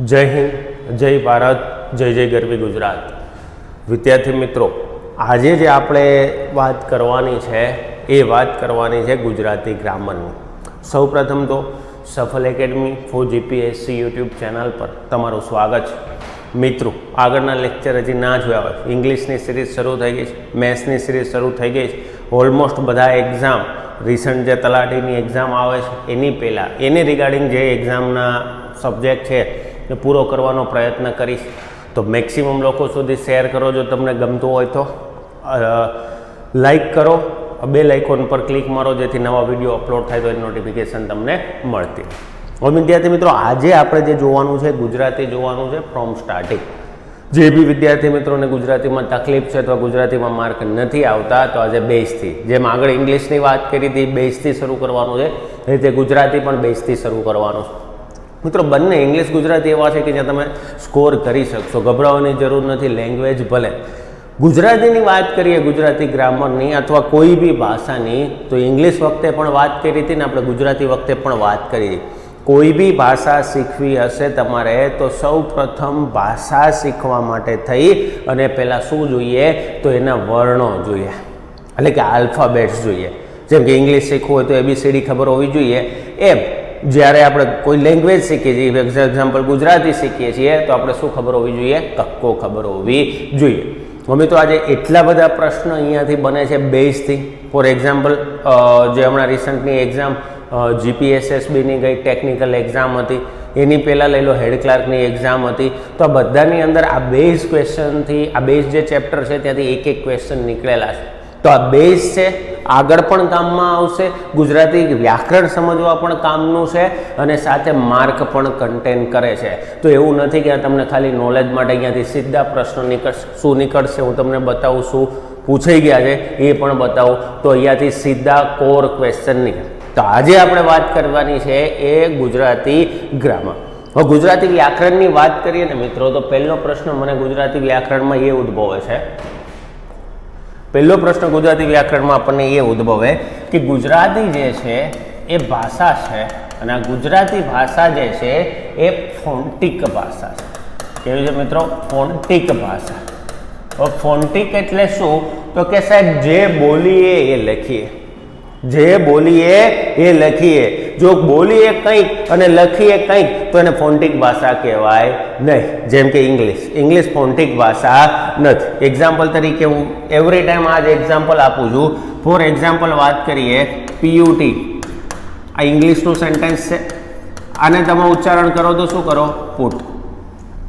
जय हिंद, जय भारत, जय जय गरवी गुजरात। विद्यार्थी मित्रों, आज जे आपणे बात करवानी है ये बात करवानी है गुजराती ग्रामरनी। सौ प्रथम तो सफल academy for GPSC YouTube channel पर तमारुं स्वागत है। मित्रों, आगळना लेक्चर हजी ना जोया होय, इंग्लिशनी सीरीज शुरू थई गई, मैथ्सनी सीरीज शुरू थई गई। ऑलमोस्ट बधा एक्जाम रिसेंट जे तलाटीनी एक्जाम आवे छे एनी पहेला एनी रिगार्डिंग जे एक्जामना सब्जेक्ट है ये पूरो करवानो प्रयत्न करीश। तो मैक्सिमम लोगों सुधी शेर करो, जो तमने गमतुं होय तो लाइक करो, बेल आइकॉन पर क्लिक मारो जेथी नवा विडियो अपलोड थाय तो एनी नोटिफिकेशन तमने मळती। और विद्यार्थी मित्रों, आज आपणे जे जोवानुं छे गुजराती जोवानुं छे फ्रॉम स्टार्टिंग। जे भी विद्यार्थी मित्रों ने गुजराती में तकलीफ है अथवा गुजराती में मार्क नहीं आता तो आज बेस थी जेम आगे इंग्लिश की बात करी थी बेस थी शुरू करवानुं छे, ए रीते गुजराती पण बेस थी शुरू करवानुं छे। मित्रों, बंने इंग्लिश गुजराती एवा छे कि ज्यां तमे स्कोर करी शकशो, गभरावानी जरूर नहीं। लैंग्वेज भले गुजराती की बात करिए, गुजराती ग्रामरनी अथवा कोई भी भाषानी, तो इंग्लिश वखते पण बात करी थी ने आपणे गुजराती वखते पण बात करी थी। कोई भी भाषा शीखवी हशे तमारे तो सौ प्रथम भाषा शीखवा माटे थई अने पहेला शुं जोईए तो एना वर्णो जोईए, एटले के आल्फाबेट्स जोईए। जेम के इंग्लिश शीखवुं होय तो एबीसीडी खबर होवी जोईए, एम ज्यारे आपणे कोई लैंग्वेज शीखीए छीए, फॉर एक्जाम्पल गुजराती शीखीए छीए तो आपणे शुं खबर होवी जोईए, कक्को खबर होवी जोईए। मम्मी तो आज एटला बधा प्रश्न अहींयाथी बने छे बेसथी। फॉर एक्जाम्पल जे हमणां रिसेंटनी एक्जाम जीपीएसएसबी नी गई टेक्निकल एक्जाम थी, एनी पहला लई लो हेड क्लार्कनी एक्जाम थी, तो आ बधानी अंदर आ बेस क्वेश्चन थी, आ बेस जे चेप्टर है त्याथी एक एक क्वेश्चन निकळेला छे। तो आ बेस है, आगळ पण काममां आवशे, गुजराती व्याकरण समजवा पण कामनुं छे अने साथे मार्क पण कंटेन करे छे। तो एवुं नथी के तमने खाली नॉलेज माटे अहींयाथी सीधा प्रश्न निकळशे, शुं निकळशे हुं तमने बतावुं, शुं पूछाई गया छे ए पण बतावुं। तो अहींयाथी सीधा कोर क्वेश्चन निकळे। तो आज आपणे बात करवानी छे ए गुजराती ग्रामर। हवे गुजराती व्याकरणनी बात करीए ने मित्रों, तो पहलो प्रश्न मने गुजराती व्याकरणमां ए उद्भवे छे। पहलो प्रश्न गुजराती व्याकरणमां आपणे ए उद्भवे कि गुजराती जे छे ए भाषा छे अने आ गुजराती भाषा जे छे ए फोन्टिक भाषा छे। केवी छे मित्रों? फोन्टिक भाषा। हवे फोन्टिक एटले शुं? तो के साहेब जे बोलीए ए लखीए, जे बोलीए ए लखीए। जो बोलीए कंईक अने लखीए कंईक तो एने फोन्टिक भाषा कहेवाय नहीं। जेम के इंग्लिश फोन्टिक भाषा नथी। एक्जाम्पल तरीके हूँ एवरी टाइम आज एक्जाम्पल आपू छूं। फॉर एक्जाम्पल बात करिए पीयूटी, आ इंग्लिशनुं सेंटेन्स छे, आने तमे उच्चारण करो तो शुं करो? पुट।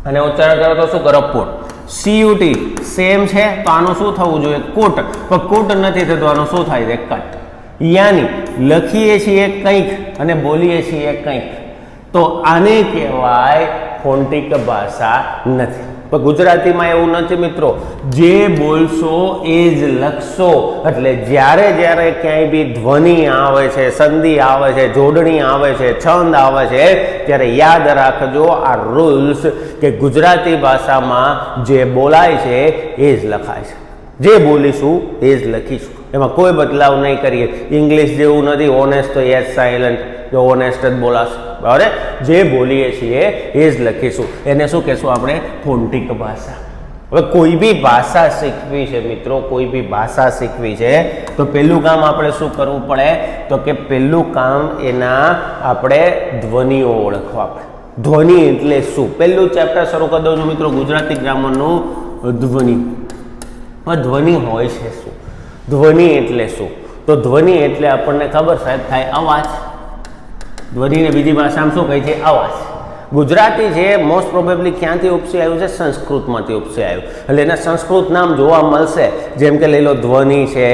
अने उच्चारण करो तो शुं करो? पुट। सीयूटी सेम छे तो आनुं शुं थवुं जोईए? कूट। पण कूट नथी थतुं, आनुं शुं थाय छे? कट। यानी लखीए छीए कंईक अने बोलीए छीए कंईक, तो आने कहेवाय फोन्टिक भाषा नथी। पण गुजरातीमां एवुं नथी मित्रों, जे बोलशो ए ज लखशो। एटले ज्यारे ज्यारे क्यांय बी ध्वनि आवे छे, संधि आवे छे, जोडणी आवे छे, छंद आवे छे, त्यारे याद राखजो आ रूल्स के गुजराती भाषामां जे बोलाय छे ए ज लखाय छे। जे बोलीशुं ए ज लखीशुं, एमां कोई बदलाव नहीं करिए। इंग्लिश जेवुं नथी ऑनेस्ट तो एस साइलेंट, जो ऑनेस्ट ज बोलाशे, बराबर। जे बोलीए छीए ए ज लखीशुं, एने शुं कहेशुं आपणे? फोन्टिक भाषा। हवे कोई भी भाषा शीखवी छे मित्रों, कोई भी भाषा शीखवी छे तो पहेलुं काम आपणे शुं करवुं पड़े? तो के पहेलुं काम एना आपणे ध्वनिओ ओळखवा पड़े। ध्वनि एटले शुं? पहेलुं चेप्टर शरू कर दઉં છું मित्रों, गुजराती ग्रामरनुं ध्वनि। ध्वनि होय छे शुं? ध्वनि एटले शुं? तो ध्वनि एटले आपणने खबर साहेब थाय अवाज। ध्वनि ने बीजी भाषामां शुं कहे छे? अवाज। गुजराती जे मोस्ट प्रोबेबली क्यांथी उपसी आव्युं छे? संस्कृतमांथी उपसी आव्युं। એટલે એના સંસ્કૃત નામ જોવા મળશે, જેમ કે લઈ લો ધ્વનિ છે,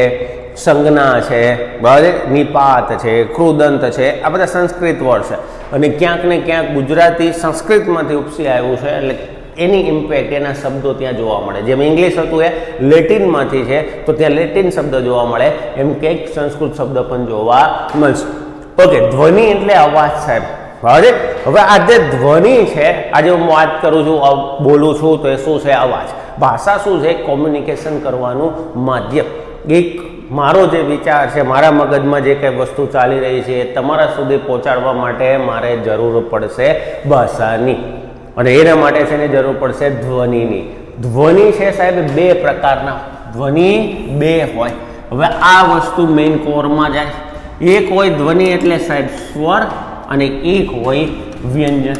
સંજ્ઞા છે, બરાબર, નિપાત છે, કૃદંત છે, આ બધા સંસ્કૃત વર્ડ છે અને ક્યાંક ને ક્યાંક ગુજરાતી સંસ્કૃતમાંથી ઉપસી આવ્યું છે। એટલે એની ઇમ્પેક્ટ એના શબ્દો ત્યાં જોવા મળે। જેમ ઇંગ્લિશ હતું એ લેટિનમાંથી છે તો ત્યાં લેટિન શબ્દ જોવા મળે, એમ કંઈક સંસ્કૃત શબ્દ પણ જોવા મળશે। ઓકે, ध्वनि એટલે અવાજ સાહેબ, બરાબર। હવે આ જે ધ્વનિ છે, આજે હું વાત કરું છું, બોલું છું તો એ શું છે? અવાજ। ભાષા શું છે? કોમ્યુનિકેશન કરવાનું માધ્યમ। એક મારો જે વિચાર છે, મારા મગજમાં જે કંઈ વસ્તુ ચાલી રહી છે તમારા સુધી પહોંચાડવા માટે મારે જરૂર પડશે ભાષાની। અને એના માટે છે ને જરૂર પડશે ધ્વનિની. ધ્વનિ છે સાહેબ બે પ્રકારના, ધ્વનિ બે હોય. હવે આ વસ્તુ મેઇન કોરમાં જાય. એક હોય ધ્વનિ એટલે સાહેબ સ્વર અને એક હોય વ્યંજન.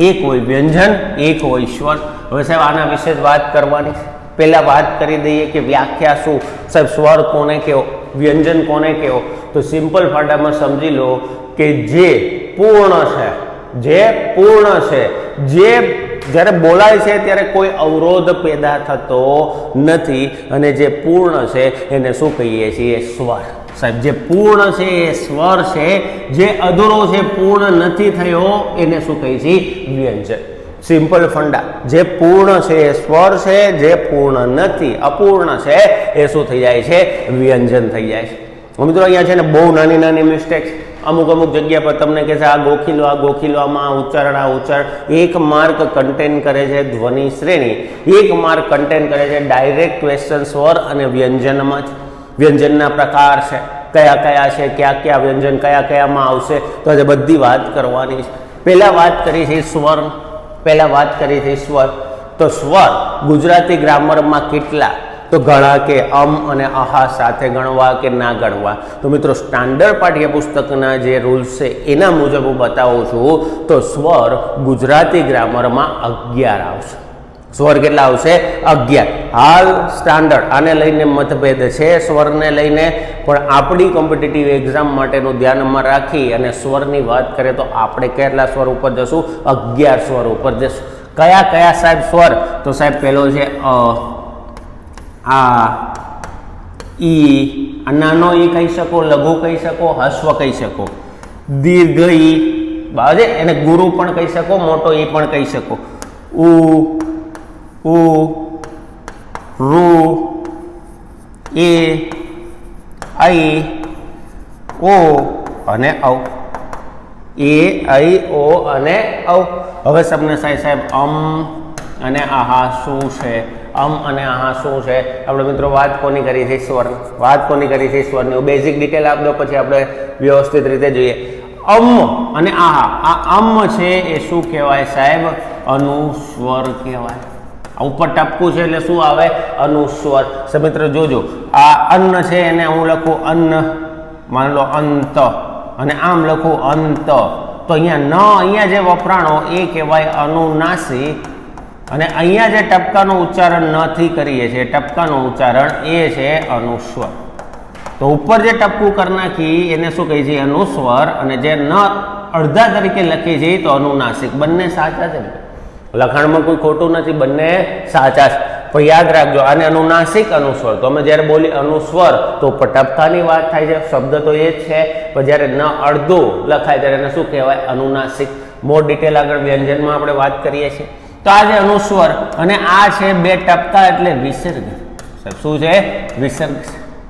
એક હોય વ્યંજન, એક હોય સ્વર. હવે સાહેબ આના વિશે જ વાત કરવાની છે. પહેલા વાત કરી દઈએ કે વ્યાખ્યા શું સાહેબ, સ્વર કોને કહેવો, વ્યંજન કોને કહેવો. તો સિમ્પલ ફાટામાં સમજી લો કે જે પૂર્ણ છે, જે પૂર્ણ છે, જે જ્યારે બોલાય છે ત્યારે કોઈ અવરોધ પેદા થતો નથી, અને જે પૂર્ણ છે એને શું કહીએ છીએ, સ્વર. સાહેબ જે પૂર્ણ છે એ સ્વર છે, જે અધૂરો છે, પૂર્ણ નથી થયો, એને શું કહીએ છીએ, વ્યંજન. સિમ્પલ ફંડા, જે પૂર્ણ છે એ સ્વર છે, જે પૂર્ણ નથી, અપૂર્ણ છે એ શું થઈ જાય છે, વ્યંજન થઈ જાય છે. મિત્રો અહીંયા છે ને બહુ નાની નાની મિસ્ટેક્સ અમુક જગ્યા પર તમને કહે છે આ ગોખી લો, આમાં આ ઉચ્ચારણ. એક માર્ક કન્ટેન કરે છે ધ્વનિ શ્રેણી, એક માર્ક કન્ટેન કરે છે ડાયરેક્ટ ક્વેશ્ચન સ્વર અને વ્યંજનમાં જ. વ્યંજનના પ્રકાર છે, કયા છે, કયા વ્યંજન કયામાં આવશે, તો આજે બધી વાત કરવાની છે. પહેલા વાત કરી છે સ્વર. તો સ્વર ગુજરાતી ગ્રામરમાં કેટલા, તો ઘણા કે અને આહા સાથે ગણવા કે ના ગણવા. તો મિત્રો સ્ટાન્ડર્ડ પાઠ્યપુસ્તકના જે રૂલ્સ છે એના મુજબ હું બતાવું છું. તો સ્વર ગુજરાતી ગ્રામરમાં 11 આવશે. સ્વર કેટલા આવશે, 11. હાલ સ્ટાન્ડર્ડ આને લઈને મતભેદ છે સ્વરને લઈને, પણ આપણી કોમ્પિટિટિવ એક્ઝામ માટેનું ધ્યાનમાં રાખી અને સ્વરની વાત કરીએ તો આપણે કેટલા સ્વર ઉપર જશું, 11 સ્વર ઉપર જશું. કયા સાહેબ સ્વર, તો સાહેબ પહેલો છે આ ઈ, નાનો ઈ કહી શકો, લઘુ કહી શકો, હસ્વ કહી શકો, દીર્ઘ ઈ બાજે એને ગુરુ પણ કહી શકો, મોટો ઈ પણ કહી શકો, ઉ રૂ એ આઈ ઓ અને ઔ. એ આઈ ઓ અને ઔ. હવે તમને સાહેબ અને આહા શું છે, અને આહા શું છે. આપણે મિત્રો વાત કોની કરી છે, સ્વર. વાત કોની કરી છે, સ્વરની. બેઝિક ડિટેલ આપી દો, પછી આપણે વ્યવસ્થિત રીતે જોઈએ. અને આહા, આ છે એ શું કહેવાય સાહેબ, અનુસ્વર કહેવાય. ઉપર ટપકું છે એટલે શું આવે, અનુસ્વર. મિત્રો જોજો, આ અન્ન છે એને હું લખું અન્ન, માની લો અંત, અને આમ લખું અંત. તો અહીંયા જે વપરાણો એ કહેવાય અનુનાસિક, અને અહીંયા જે ટપકાનું ઉચ્ચારણ નથી કરીએ છીએ, ટપકાનું ઉચ્ચારણ એ છે અનુસ્વર. તો ઉપર જે ટપકું કરી નાખી એને શું કહે છે, અનુસ્વર, અને જે ન અડધા તરીકે લખીએ છીએ તો અનુનાસિક. બંને સાચા છે, લખાણમાં કોઈ ખોટું નથી, બંને સાચા છે. પણ યાદ રાખજો, આને અનુનાસિક, અનુસ્વર. તો અમે જ્યારે બોલી અનુસ્વર તો ઉપર ટપકાની વાત થાય છે, શબ્દ તો એ જ છે, પણ જ્યારે ન અડધું લખાય ત્યારે એને શું કહેવાય, અનુનાસિક. મોર ડિટેલ આગળ વ્યંજનમાં આપણે વાત કરીએ છીએ. તો આ જે અનુસ્વર અને આ છે બે ટપકા એટલે વિસર્ગ. શું છે, વિસર્ગ.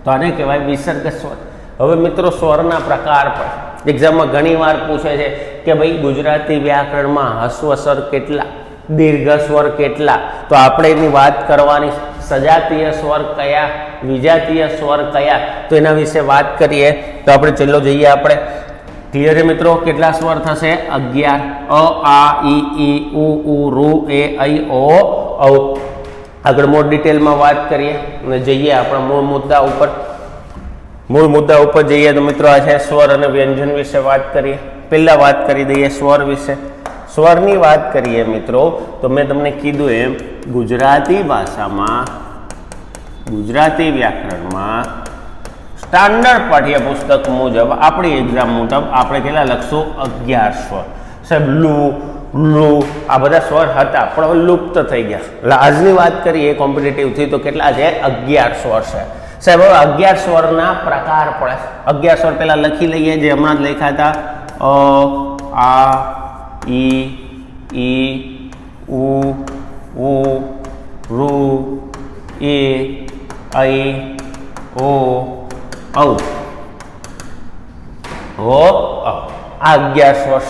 તો આને કહેવાય વિસર્ગ સ્વર. હવે મિત્રો સ્વરના પ્રકાર પણ એક્ઝામમાં ઘણી વાર પૂછે છે કે ભાઈ ગુજરાતી વ્યાકરણમાં હસ્વ સ્વર કેટલા, દીર્ઘ સ્વર કેટલા. તો આપણે એની વાત કરવાની. સજાતીય સ્વર કયા, વિજાતીય સ્વર કયા, તો એના વિશે વાત કરીએ. તો આપણે ચલો જઈએ. આપણે ક્લિયર છે મિત્રો, કેટલા સ્વર થશે, 11. અ આ ઈ ઉ રૂ એ ઐ ઓ ઔ. આગળ મોર ડિટેલમાં વાત કરીએ અને જઈએ આપણા મૂળ મુદ્દા ઉપર જઈએ. તો મિત્રો આ છે સ્વર અને વ્યંજન વિશે વાત કરીએ. પહેલા વાત કરી દઈએ સ્વર વિશે. સ્વરની વાત કરીએ મિત્રો, તો મેં તમને કીધું એમ ગુજરાતી ભાષામાં, ગુજરાતી વ્યાકરણમાં સ્ટાન્ડર્ડ પાઠ્યપુસ્તક મુજબ, આપણી એક્ઝામ મુજબ આપણે કેટલા લખશું, 11 સ્વર. સાહેબ લુ આ બધા સ્વર હતા પણ હવે લુપ્ત થઈ ગયા. એટલે આજની વાત કરીએ કોમ્પિટિટિવથી તો કેટલા છે, 11 સ્વર છે સાહેબ. હવે 11 સ્વરના પ્રકાર પડે. 11 સ્વર પહેલા લખી લઈએ, જે હમણાં જ લખ્યા હતા. આ ઈ ઉ રૂ એ ઐ ઓ ઔ. આ 11 સ્વર.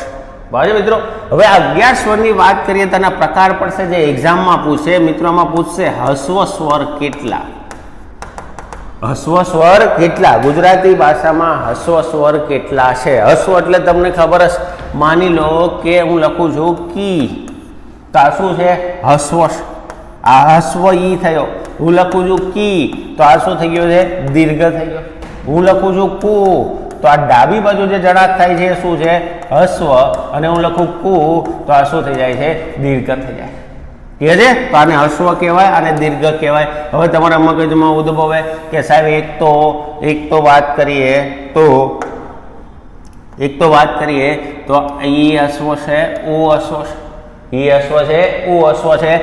બરાબર મિત્રો. હવે આ 11 સ્વરની વાત કરીએ તો એના પ્રકાર પડશે, જે એક્ઝામમાં પૂછે. મિત્રોમાં પૂછશે હસ્વ સ્વર કેટલા, હસ્વ સ્વર કેટલા? ગુજરાતી ભાષામાં હસ્વ સ્વર કેટલા છે? હસ્વ એટલે તમને ખબર હશે, માની લો કે હું લખું છું કી, તો આ શું છે? હસ્વ. આ હસ્વ ઈ થયો. હું લખું છું કી, તો આ શું થઈ ગયો છે? દીર્ઘ થઈ ગયો. હું લખું છું કુ, તો આ ડાબી બાજુ જે જડાત થાય છે શું છે? હસ્વ. અને હું લખું કુ, તો આ શું થઈ જાય છે? દીર્ઘ થઈ જાય. કે છે તો આને હસ્વ કહેવાય, આને દીર્ઘ કહેવાય. હવે તમારા મગજમાં ઉદ્ભવે કે સાહેબ એક તો વાત કરીએ તો ઈ હસ્વ છે, ઉ હસ્વ છે, ઈ હસ્વ છે, ઉ હસ્વ છે,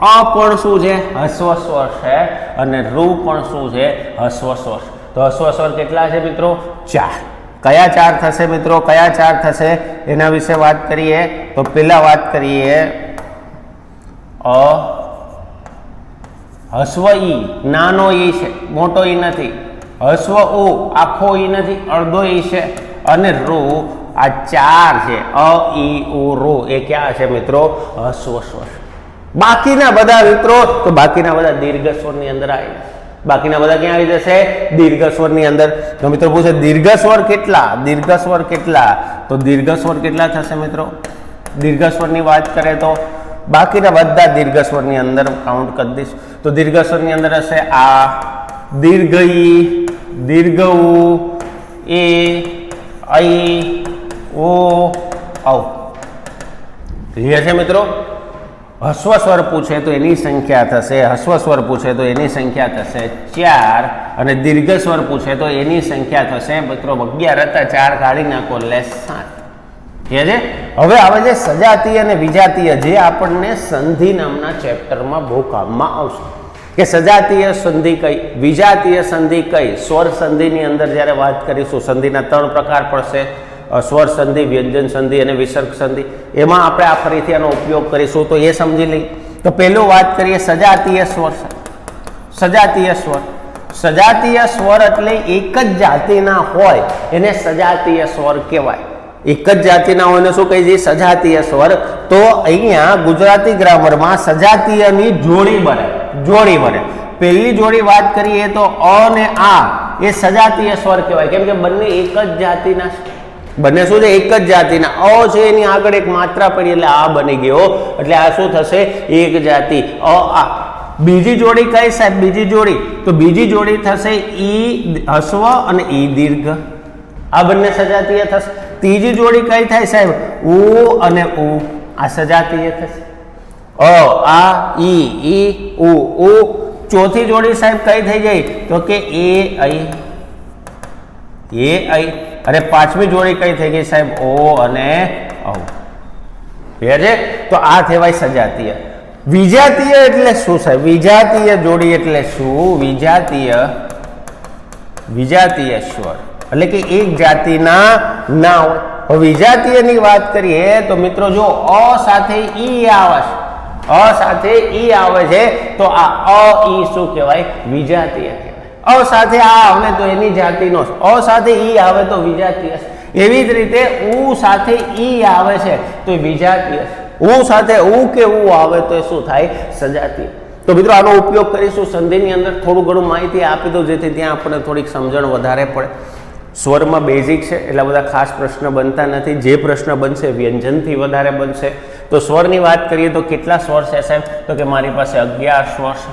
અ પણ શું છે? હસ્વ સ્વર છે, અને રૂ પણ શું છે? હસ્વ સ્વર. તો હસ્વ સ્વર કેટલા છે મિત્રો? 4. કયા 4 થશે મિત્રો? કયા 4 થશે એના વિશે વાત કરીએ તો પહેલા વાત કરીએ હસ્વ ઈ, નાનો ઈ છે, મોટો ઈ નથી. હસ્વ ઉ, આખો ઈ નથી, અડધો ઈ છે. અને રૂ, આ 4 છે, અ ઈ ઉ રૂ, એ ક્યાં છે મિત્રો? હસ્વ સ્વર. બાકીના બધા મિત્રો, તો બાકીના બધા દીર્ઘ સ્વરની અંદર આવી. બાકીના બધા ક્યાં આવી જશે? દીર્ઘ સ્વરની અંદર. તો મિત્રો પૂછે દીર્ઘ સ્વર કેટલા? દીર્ઘ સ્વર કેટલા? તો દીર્ઘ સ્વર કેટલા થશે મિત્રો? દીર્ઘ સ્વરની વાત કરે તો બાકીના બધા દીર્ઘ સ્વરની અંદર કાઉન્ટ કરી દઈશ. તો દીર્ઘ સ્વરની અંદર હશે આ, દીર્ઘ ઈ, દીર્ઘ ઉ, એ, ઐ, ઓ, ઔ. ક્લિયર છે મિત્રો? હસ્વ સ્વર પૂછે તો એની સંખ્યા થશે, હસ્વ સ્વર પૂછે તો એની સંખ્યા થશે 4, અને દીર્ઘ સ્વર પૂછે તો એની સંખ્યા થશે મિત્રો 11 હતા 4 કાઢી નાખો એટલે 7. કે છે? હવે આવે છે સજાતીય અને વિજાતીય, જે આપણને સંધિ નામના ચેપ્ટરમાં બહુ કામમાં આવશે. કે સજાતીય સંધિ કઈ, વિજાતીય સંધિ કઈ? સ્વર સંધિની અંદર જ્યારે વાત કરીશું, સંધિના 3 પ્રકાર પડશે: સ્વર સંધિ, વ્યંજન સંધિ અને વિસર્ગ સંધિ. એમાં આપણે આ ફરીથી આનો ઉપયોગ કરીશું, તો એ સમજી લઈએ. તો પહેલું વાત કરીએ સજાતીય સ્વર. સજાતીય સ્વર, સજાતીય સ્વર એટલે એક જ જાતિના હોય એને સજાતીય સ્વર કહેવાય. એક જ જાતિના હોય ને શું કહી દઈએ? સજાતીય સ્વર. તો અહીંયા ગુજરાતી ગ્રામરમાં સજાતીયની જોડી બને. પહેલી જોડી વાત કરીએ તો અ ને આ, એ સજાતીય સ્વર કહેવાય. કેમ કે બંને એક જ જાતિના છે. બંને શું છે? એક જ જાતિના. અ છે એની આગળ એક માત્રા પડી એટલે આ બની ગયો, એટલે આ શું થશે? એક જાતિ, અ આ. બીજી જોડી કઈ સાહેબ? બીજી જોડી, તો બીજી જોડી થશે ઈ હસ્વ અને ઈ દીર્ઘ. આ બંને સજાતીય થશે. ત્રીજી જોડી કઈ થાય સાહેબ? ઉ અને ઉ. આ સજાતીય થશે. અ, આ, ઈ, ઉ, ઉ. ચોથી જોડી સાહેબ કઈ થઈ ગઈ? તો કે એ, ઐ. અને પાંચમી જોડી કઈ થઈ ગઈ સાહેબ? ઓ અને ઔ. ક્લિયર છે? તો આ કહેવાય સજાતીય. વિજાતીય એટલે શું સાહેબ? વિજાતીય જોડી એટલે શું? વિજાતીય સ્વર એટલે કે એક જાતિના ના હોય. વિજાતીયની વાત કરીએ તો મિત્રો જો અ સાથે ઈ આવે છે, અ સાથે ઈ આવે છે, તો આ અ ઈ શું કહેવાય? વિજાતીય કહેવાય. અ સાથે આ આવે તો એની જાતિનો, અ સાથે ઈ આવે તો વિજાતીય. એવી જ રીતે ઉ સાથે ઈ આવે છે તો વિજાતીય. ઉ સાથે ઉ કે ઉ આવે તો શું થાય? સજાતીય. તો મિત્રો આનો ઉપયોગ કરીશું સંધિની અંદર. થોડું ઘણું માહિતી આપી દઉં જેથી ત્યાં આપણને થોડીક સમજણ વધારે પડે. સ્વરમાં બેઝિક છે, એટલા બધા ખાસ પ્રશ્ન બનતા નથી. જે પ્રશ્ન બનશે વ્યંજનથી વધારે બનશે. તો સ્વરની વાત કરીએ તો કેટલા સ્વર છે સાહેબ? તો કે મારી પાસે 11 સ્વર છે.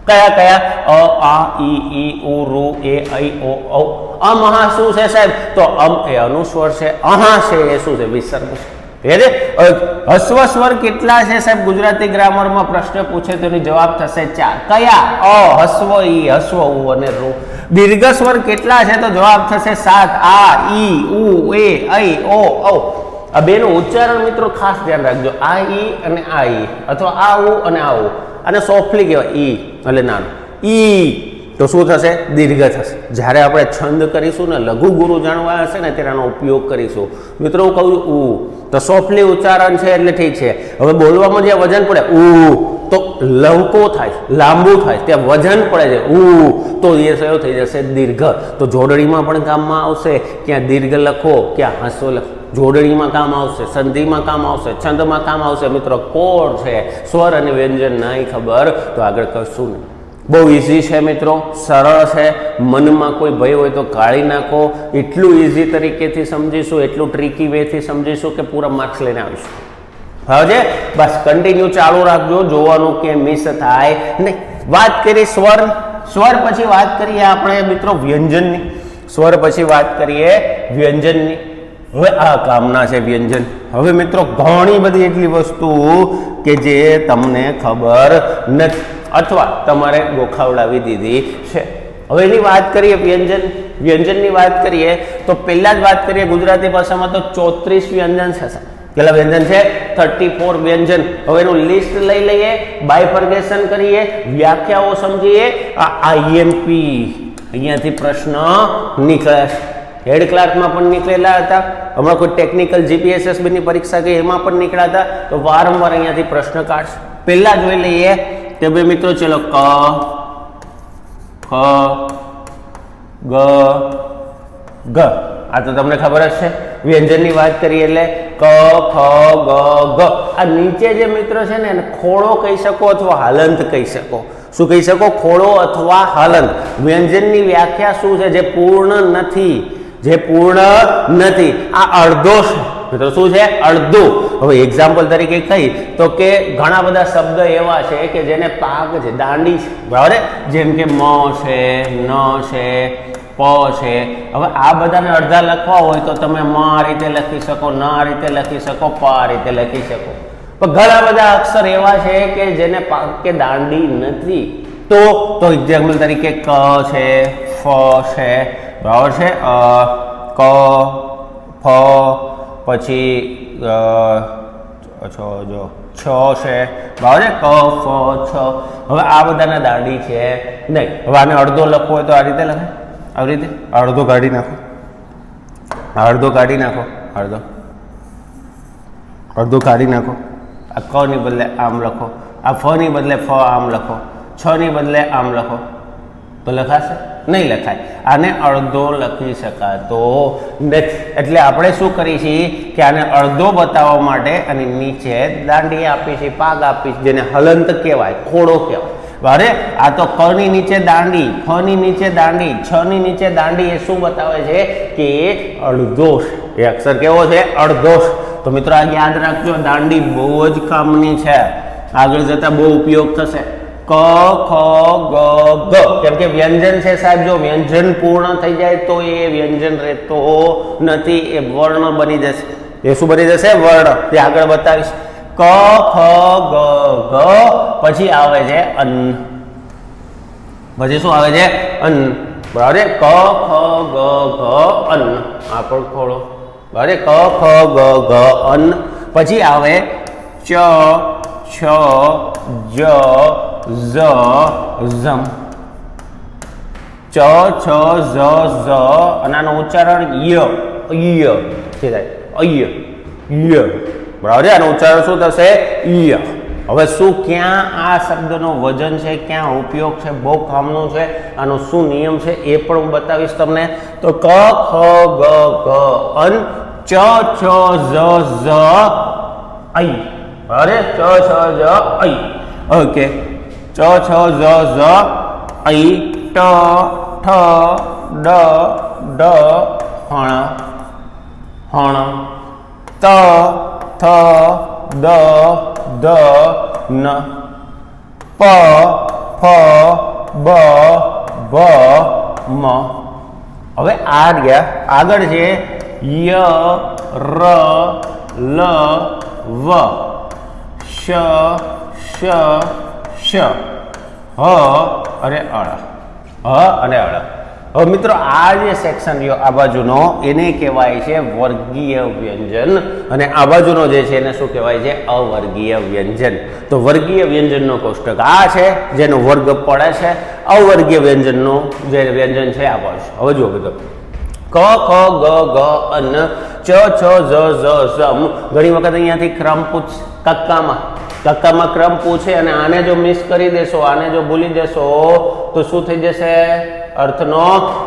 કયા કયા? અ, આ, ઈ, ઉ, રૂ, એ, ઐ, ઓ, ઔ. અમહા શું છે સાહેબ? તો અમ એ અનુસ્વર છે. અહા છે એ શું છે? વિસર્ગ છે. હસ્વ સ્વર કેટલા છે સાહેબ? ગુજરાતી ગ્રામરમાં પ્રશ્ન પૂછે તો એનો જવાબ થશે 4. કયા? અ, હસ્વ ઈ, હસ્વ ઉ અને રૂ. દીર્ઘ સ્વર કેટલા છે? તો જવાબ થશે 7. આ, ઈ, ઉ, એ, ઐ, ઓ, ઔ. આ બેનું ઉચ્ચારણ મિત્રો ખાસ ધ્યાન રાખજો. આ ઈ અને આ ઈ, અથવા આ ઉ અને આ ઉ. આને સોફ્ટલી કહેવાય ઈ એટલે નાનું. ઈ તો શું થશે? દીર્ઘ થશે. જ્યારે આપણે છંદ કરીશું ને, લઘુ ગુરુ જાણવા હશે ને ત્યારે આનો ઉપયોગ કરીશું. મિત્રો હું કહું છું ઉ, તો સોફ્ટલી ઉચ્ચારણ છે એટલે ઠીક છે. હવે બોલવામાં જે વજન પડે ઉ, તો લવકો થાય, લાંબુ થાય, ત્યાં વજન પડે છે ઉ, તો એ કયો થઈ જશે? દીર્ઘ. તો જોડણીમાં પણ કામમાં આવશે. ક્યાં દીર્ઘ લખો, ક્યાં હસ્વ લખો. જોડણીમાં કામ આવશે, સંધિમાં કામ આવશે, છંદમાં કામ આવશે. મિત્રો કોડ છે, સ્વર અને વ્યંજન નહીં ખબર તો આગળ કશું નહીં. બહુ ઇઝી છે મિત્રો, સરળ છે, મનમાં કોઈ ભય હોય તો કાઢી નાખો. એટલું ઇઝી તરીકેથી સમજીશું, એટલું ટ્રીકી વેથી સમજીશું કે પૂરા માર્ક્સ લઈને આવીશું. હવે બસ કન્ટિન્યુ ચાલુ રાખજો, જોવાનું કે મિસ થાય નહીં. વાત કરી સ્વર, સ્વર પછી વાત કરીએ આપણે મિત્રો વ્યંજનની. સ્વર પછી વાત કરીએ વ્યંજનની. હવે આ કામના છે વ્યંજન. હવે મિત્રો ઘણી બધી એટલી વસ્તુ કે જે તમને ખબર નથી અથવા તમારે ગોખાવડાવી દીધી છે. હવે એની વાત કરીએ વ્યંજન, વ્યંજનની વાત કરીએ તો પહેલા જ વાત કરીએ ગુજરાતી ભાષામાં તો 34 વ્યંજન છે. કેટલા વ્યંજન છે? 34 વ્યંજન. હવે એનું લિસ્ટ લઈ લઈએ, બાયફર્ગેશન કરીએ, વ્યાખ્યાઓ સમજીએ. આ આઈએમપી અહીંયાથી પ્રશ્ન નીકળે છે. હેડ ક્લાર્કમાં પણ નીકળેલા હતા, હમણાં કોઈ ટેકનિકલ જીપીએસએસબી ની પરીક્ષા ગઈ એમાં પણ નીકળ્યા હતા. તો વારંવાર અહીંયાથી પ્રશ્ન કાઢશે. પહેલા જોઈ લઈએ કે ભાઈ મિત્રો ચલો ક, ખ, ગ, ગ. આ તો તમને ખબર જ છે. વ્યંજનની વાત કરીએ એટલે ક, ખ, ગ, ગ. આ નીચે જે મિત્રો છે ને એને ખોળો કહી શકો અથવા હાલંત કહી શકો. શું કહી શકો? ખોળો અથવા હાલંત. વ્યંજનની વ્યાખ્યા શું છે? જે પૂર્ણ નથી, જે પૂર્ણ નથી. આ અડધો છે મિત્રો. શું છે? અડધું. હવે એક્ઝામ્પલ તરીકે કહી તો કે ઘણા બધા શબ્દ એવા છે કે જેને પાગ છે, દાંડી છે, બરાબર? જેમ કે મ છે, ન છે, પ છે. હવે આ બધાને અડધા લખવા હોય તો તમે મ આ રીતે લખી શકો, ન આ રીતે લખી શકો, પ આ રીતે લખી શકો. પણ ઘણા બધા અક્ષર એવા છે કે જેને પાગ કે દાંડી નથી. તો એક્ઝામ્પલ તરીકે ક છે, ફ છે, બરાબર છે, ક, ફ, પછી છ છે, બરાબર છે, ક, ફ, છ. હવે આ બધાના દાંડી છે નહીં. હવે આને અડધો લખવો હોય તો આ રીતે લખાય, આવી રીતે અડધો કાઢી નાખો, અડધો કાઢી નાખો, અડધો કાઢી નાખો. આ ક ની બદલે આમ લખો, આ ફ ની બદલે ફ આમ લખો, છ ની બદલે આમ લખો, તો લખાશે? નહીં લખાય. આને અડધો લખી શકાતો નથી. એટલે આપણે શું કરીએ છીએ કે આને અડધો બતાવવા માટે અને નીચે દાંડી આપી છે, પાગ આપી છે, જેને હલંત કહેવાય, ખોડો કહેવાય. અરે આ તો ક ની નીચે દાંડી, ફ ની નીચે દાંડી, છ ની નીચે દાંડી. એ શું બતાવે છે કે અડધો. એ અક્ષર કેવો છે? અડધો. તો મિત્રો આ યાદ રાખજો, દાંડી બહુ જ કામની છે, આગળ જતા બહુ ઉપયોગ થશે. ક, ખ, ગ, ગ. કેમ કે વ્યંજન છે સાહેબ. જો વ્યંજન પૂર્ણ થઈ જાય તો એ વ્યંજન રહેતો નથી, એ વર્ણ બની જશે. એ શું બની જશે? વર્ણ. તે આગળ બતાવીશ. ક, ખ, ગ, ઘ. પછી આવે છે અન્ન. પછી શું આવે છે? અન્ન. બરાબર. ક, ખ, ગ, ઘ, અન્ન. આ પણ ખોળો. બરાબર. ક, ખ, ગ, ઘ, અન્ન. પછી આવે ચ, છ, જ, ઝ, ઝમ. ચ, છ, ઝ, ઝ. અને આનું ઉચ્ચારણ ય, ય થાય. અય, ય. બરાબર. આનું ઉચ્ચારણ શું થશે? ય. હવે શું, ક્યાં આ શબ્દનો વજન છે, ક્યાં ઉપયોગ છે, બહુ કામનું છે. આનો શું નિયમ છે એ પણ હું બતાવીશ તમને. તો ક, ખ, ગ, ઘ, અન. ચ, છ, ઝ, ઝ, અય. બરાબર. ચ, છ, ઝ, અય. ઓકે. ચ, છ, ઝ, ઝ, અય. ટ, ઠ, ડ, ડ, હણ, હણ. ત, થ, દ, દ, ન. પ, ફ, બ, ભ, મ. હવે આ રહ્યા. આગળ છે ય, ર, લ, વ, શ, શ, શ, હ અને અળ. હ અને અળ. હવે મિત્રો આ જે સેક્શન રહ્યો આ બાજુનો એને કહેવાય છે વર્ગીય વ્યંજન, અને આ બાજુનો જે છે એને શું કહેવાય છે? અવર્ગીય વ્યંજન. તો વર્ગીય વ્યંજનનો કોષ્ટક આ છે જેનો વર્ગ પડે છે. અવર્ગીય વ્યંજનનો જે વ્યંજન છે આ બાજુ. હવે જુઓ બધો ક, ખ, ગ, ઘ, અન. ચ, છ, ઝ, ઝ, ઝમ. ઘણી વખત અહીંયાથી ક્રમ પૂછ, કક્કામાં ક્રમ પૂછે અને આને જો મિસ કરી દેશો, આને જો ભૂલી જશો તો શું થઈ જશે? અર્થનો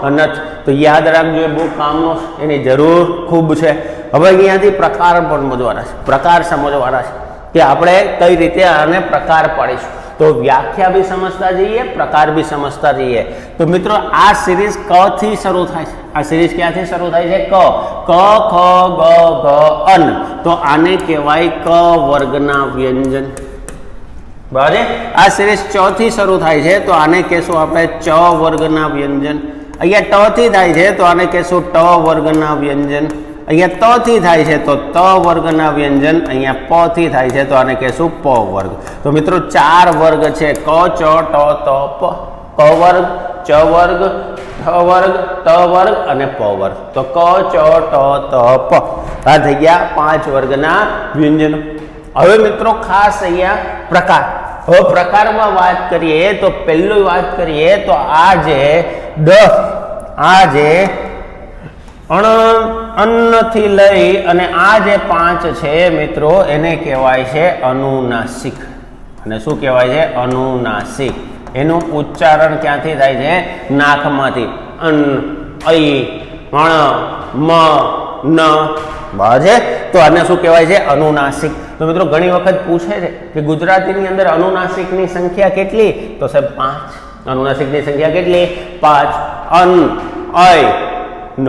અનર્થ. તો યાદ રાખજો, બહુ કામનો, એની જરૂર ખૂબ છે. હવે અહીંયાથી પ્રકાર પણ સમજવાના છે, પ્રકાર સમજવાના છે કે આપણે કઈ રીતે આને પ્રકાર પાડીશું. तो व्याख्या भी समझता जाइए, प्रकार भी समझता जाइए। तो मित्रों आ सीरीज क थी शुरू थाय छे। आ सीरीज क्यांथी शुरू थाय छे? क क ख ग घ अन। तो आने कहेवाय क वर्गना व्यंजन। बराबर है। आ सीरीज च थी शुरू थाय छे तो आने कहेशुं आपणे च वर्गना व्यंजन। अहींया ट थी थाय छे तो आने कहेशुं ट वर्गना व्यंजन। अहींया त थी थाय छे तो त वर्गना व्यंजन। अहींया प थी थाय छे तो आने कहेशुं प वर्ग। तो मित्रों 4 वर्ग छे क च ट त प। क वर्ग, च वर्ग, ठ वर्ग, त वर्ग अने प वर्ग। तो क च ट त प आ थई गया 5 वर्गना व्यंजन। हवे मित्रों खास अहींया प्रकार। હવે પ્રકારમાં વાત કરીએ તો પહેલું વાત કરીએ તો આ જે 10 આ જે અન્નથી લઈ અને આ જે 5 છે મિત્રો એને કહેવાય છે અનુનાસિક। અને શું કહેવાય છે? અનુનાસિક। એનું ઉચ્ચારણ ક્યાંથી થાય છે? નાકમાંથી। અન, ऐ, ण, म, न। बराबर है। तो आने શું કહેવાય છે? અનુનાસિક। तो मित्रों घणी वखत पूछे छे कि गुजरातीनी अंदर अनुनासिकनी संख्या केटली? तो साहेब 5। अनुनासिकनी संख्या केटली? 5। अन, ऐ, ण,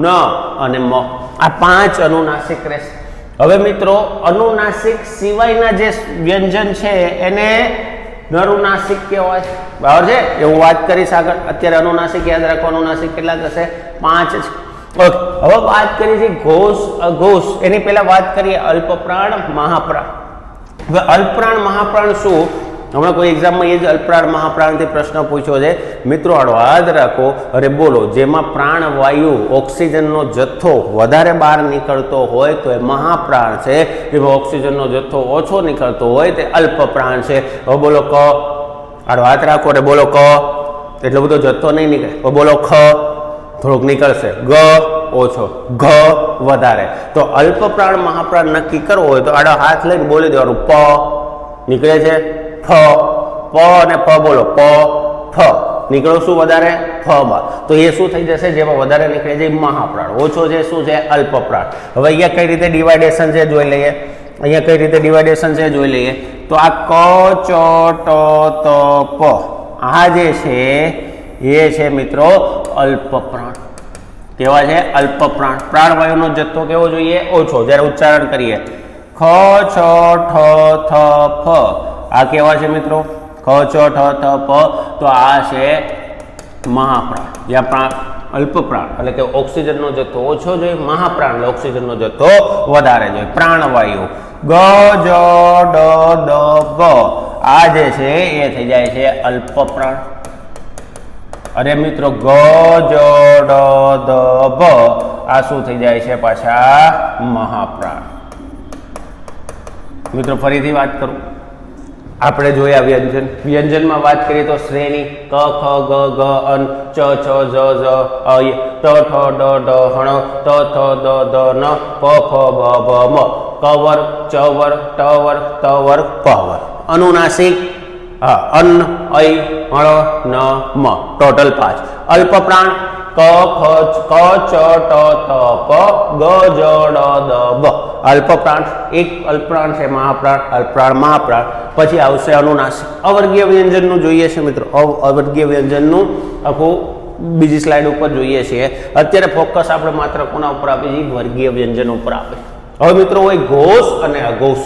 न અને म આ 5 अनुनासिक રહેશે। હવે મિત્રો अनुनासिक સિવાયના જે વ્યંજન છે એને નરુનાસિક કહેવાય। બરાબર છે। એવું વાત કરીશ આગળ। અત્યારે अनुनासिक યાદ રાખો। अनुनासिक કેટલા થશે? 5 છે। ओके। હવે વાત કરીએ છીએ ઘોષ અઘોષ। એની પહેલા વાત કરીએ અલ્પપ્રાણ મહાપ્રાણ। હવે અલ્પપ્રાણ મહાપ્રાણ શું? હમણાં કોઈ એક્ઝામમાં એ જ અલ્પપ્રાણ મહાપ્રાણથી પ્રશ્ન પૂછ્યો છે। મિત્રો યાદ રાખો। અરે બોલો જેમાં પ્રાણવાયુ ઓક્સિજનનો જથ્થો વધારે બહાર નીકળતો હોય તો એ મહાપ્રાણ છે। જેમાં ઓક્સિજનનો જથ્થો ઓછો નીકળતો હોય તે અલ્પપ્રાણ છે। હવે બોલો ક। હાથ રાખો। અરે બોલો ક એટલો બધો જથ્થો નહીં નીકળે। હવે બોલો ખ થોડુંક નીકળશે। ગ ઓછો, ઘ વધારે। તો અલ્પપ્રાણ મહાપ્રાણ નક્કી કરવો હોય તો આડો હાથ લઈને બોલી દેવાનું પ નીકળે છે ફ। પ અને ફ બોલો પ ફ નીકળો શું વધારે? ફ બા। તો એ શું થઈ જશે? જેમાં વધારે નીકળે છે મહાપ્રાણ, ઓછો છે શું છે? અલ્પપ્રાણ। હવે અહીંયા કઈ રીતે ડિવાઇડેશન છે જોઈ લઈએ। અહીંયા કઈ રીતે ડિવાઇડેશન છે જોઈ લઈએ। તો આ ક ચ ટ ત પ આ જે છે એ છે મિત્રો અલ્પપ્રાણ। કેવા છે? અલ્પપ્રાણ। પ્રાણવાયુનો જથ્થો કેવો જોઈએ? ઓછો। જ્યારે ઉચ્ચારણ કરીએ ખ છ ઠ થ ફ આ કેવા છે મિત્રો? ખ છ ઠ થ ફ। તો આ છે મહાપ્રાણ। જ્યાં પ્રાણ અલ્પપ્રાણ એટલે કે ઓક્સિજનનો જથ્થો ઓછો જોઈએ, મહાપ્રાણ એટલે ઓક્સિજનનો જથ્થો વધારે જોઈએ। પ્રાણવાયુ ગ જ ડ દ બ આ જે છે એ થઈ જાય છે અલ્પપ્રાણ। अरे मित्रों ग ज ड द ब आ शू थई जाय छे? पाछा महाप्राण। मित्रों फरीथी बात करूं। आपणे जोया व्यंजन। व्यंजन में बात करिए तो श्रेणी क ख ग घ अन च छ ज झ अ ट ठ ड ढ ण त थ द ध न प फ ब भ म क वर्ग, च वर्ग, ट वर्ग, त वर्ग, प वर्ग। अनुनासिक अन, ऐ, ण, न, म टोटल 5। अल्पप्राण क ख क च ट त प ग ज ड द ब अल्पप्राण। एक अल्पप्राण है महाप्राण, अल्पप्राण महाप्राण। पछी आवशे अनुनासिक। अवर्गीय व्यंजननुं जोईए छे मित्रों। अवर्गीय व्यंजननुं आखुं बीजी स्लाइड पर जोईए छीए। अत्यारे फोकस आपणे मात्र कोना उपर आपीए छीए? वर्गीय व्यंजन उपर आपे। हवे मित्रों होय घोष अने अघोष।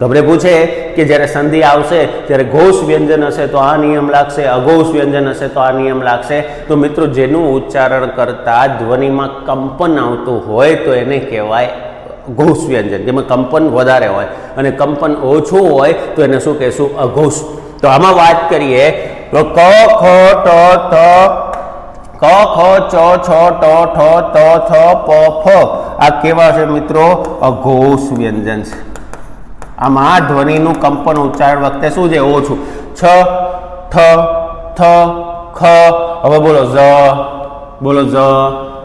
તમને પૂછે કે જ્યારે સંધિ આવશે ત્યારે ઘોષ વ્યંજન હશે તો આ નિયમ લાગશે, અઘોષ વ્યંજન હશે તો આ નિયમ લાગશે। તો મિત્રો જેનું ઉચ્ચારણ કરતા ધ્વનિમાં કંપન આવતું હોય તો એને કહેવાય ઘોષ વ્યંજન। જેમાં કંપન વધારે હોય અને કંપન ઓછું હોય તો એને શું કહેશું? અઘોષ। તો આમાં વાત કરીએ તો ક ખ ટ ત ક ખ ચ છ ટ ઠ ત થ પ ફ આ કેવા છે મિત્રો? અઘોષ વ્યંજન છે। આમાં ધ્વનિનું કંપન ઉચ્ચારણ વખતે શું છે? ઓછું। છ ઠ થ ખ। હવે બોલો ઝ, બોલો ઝ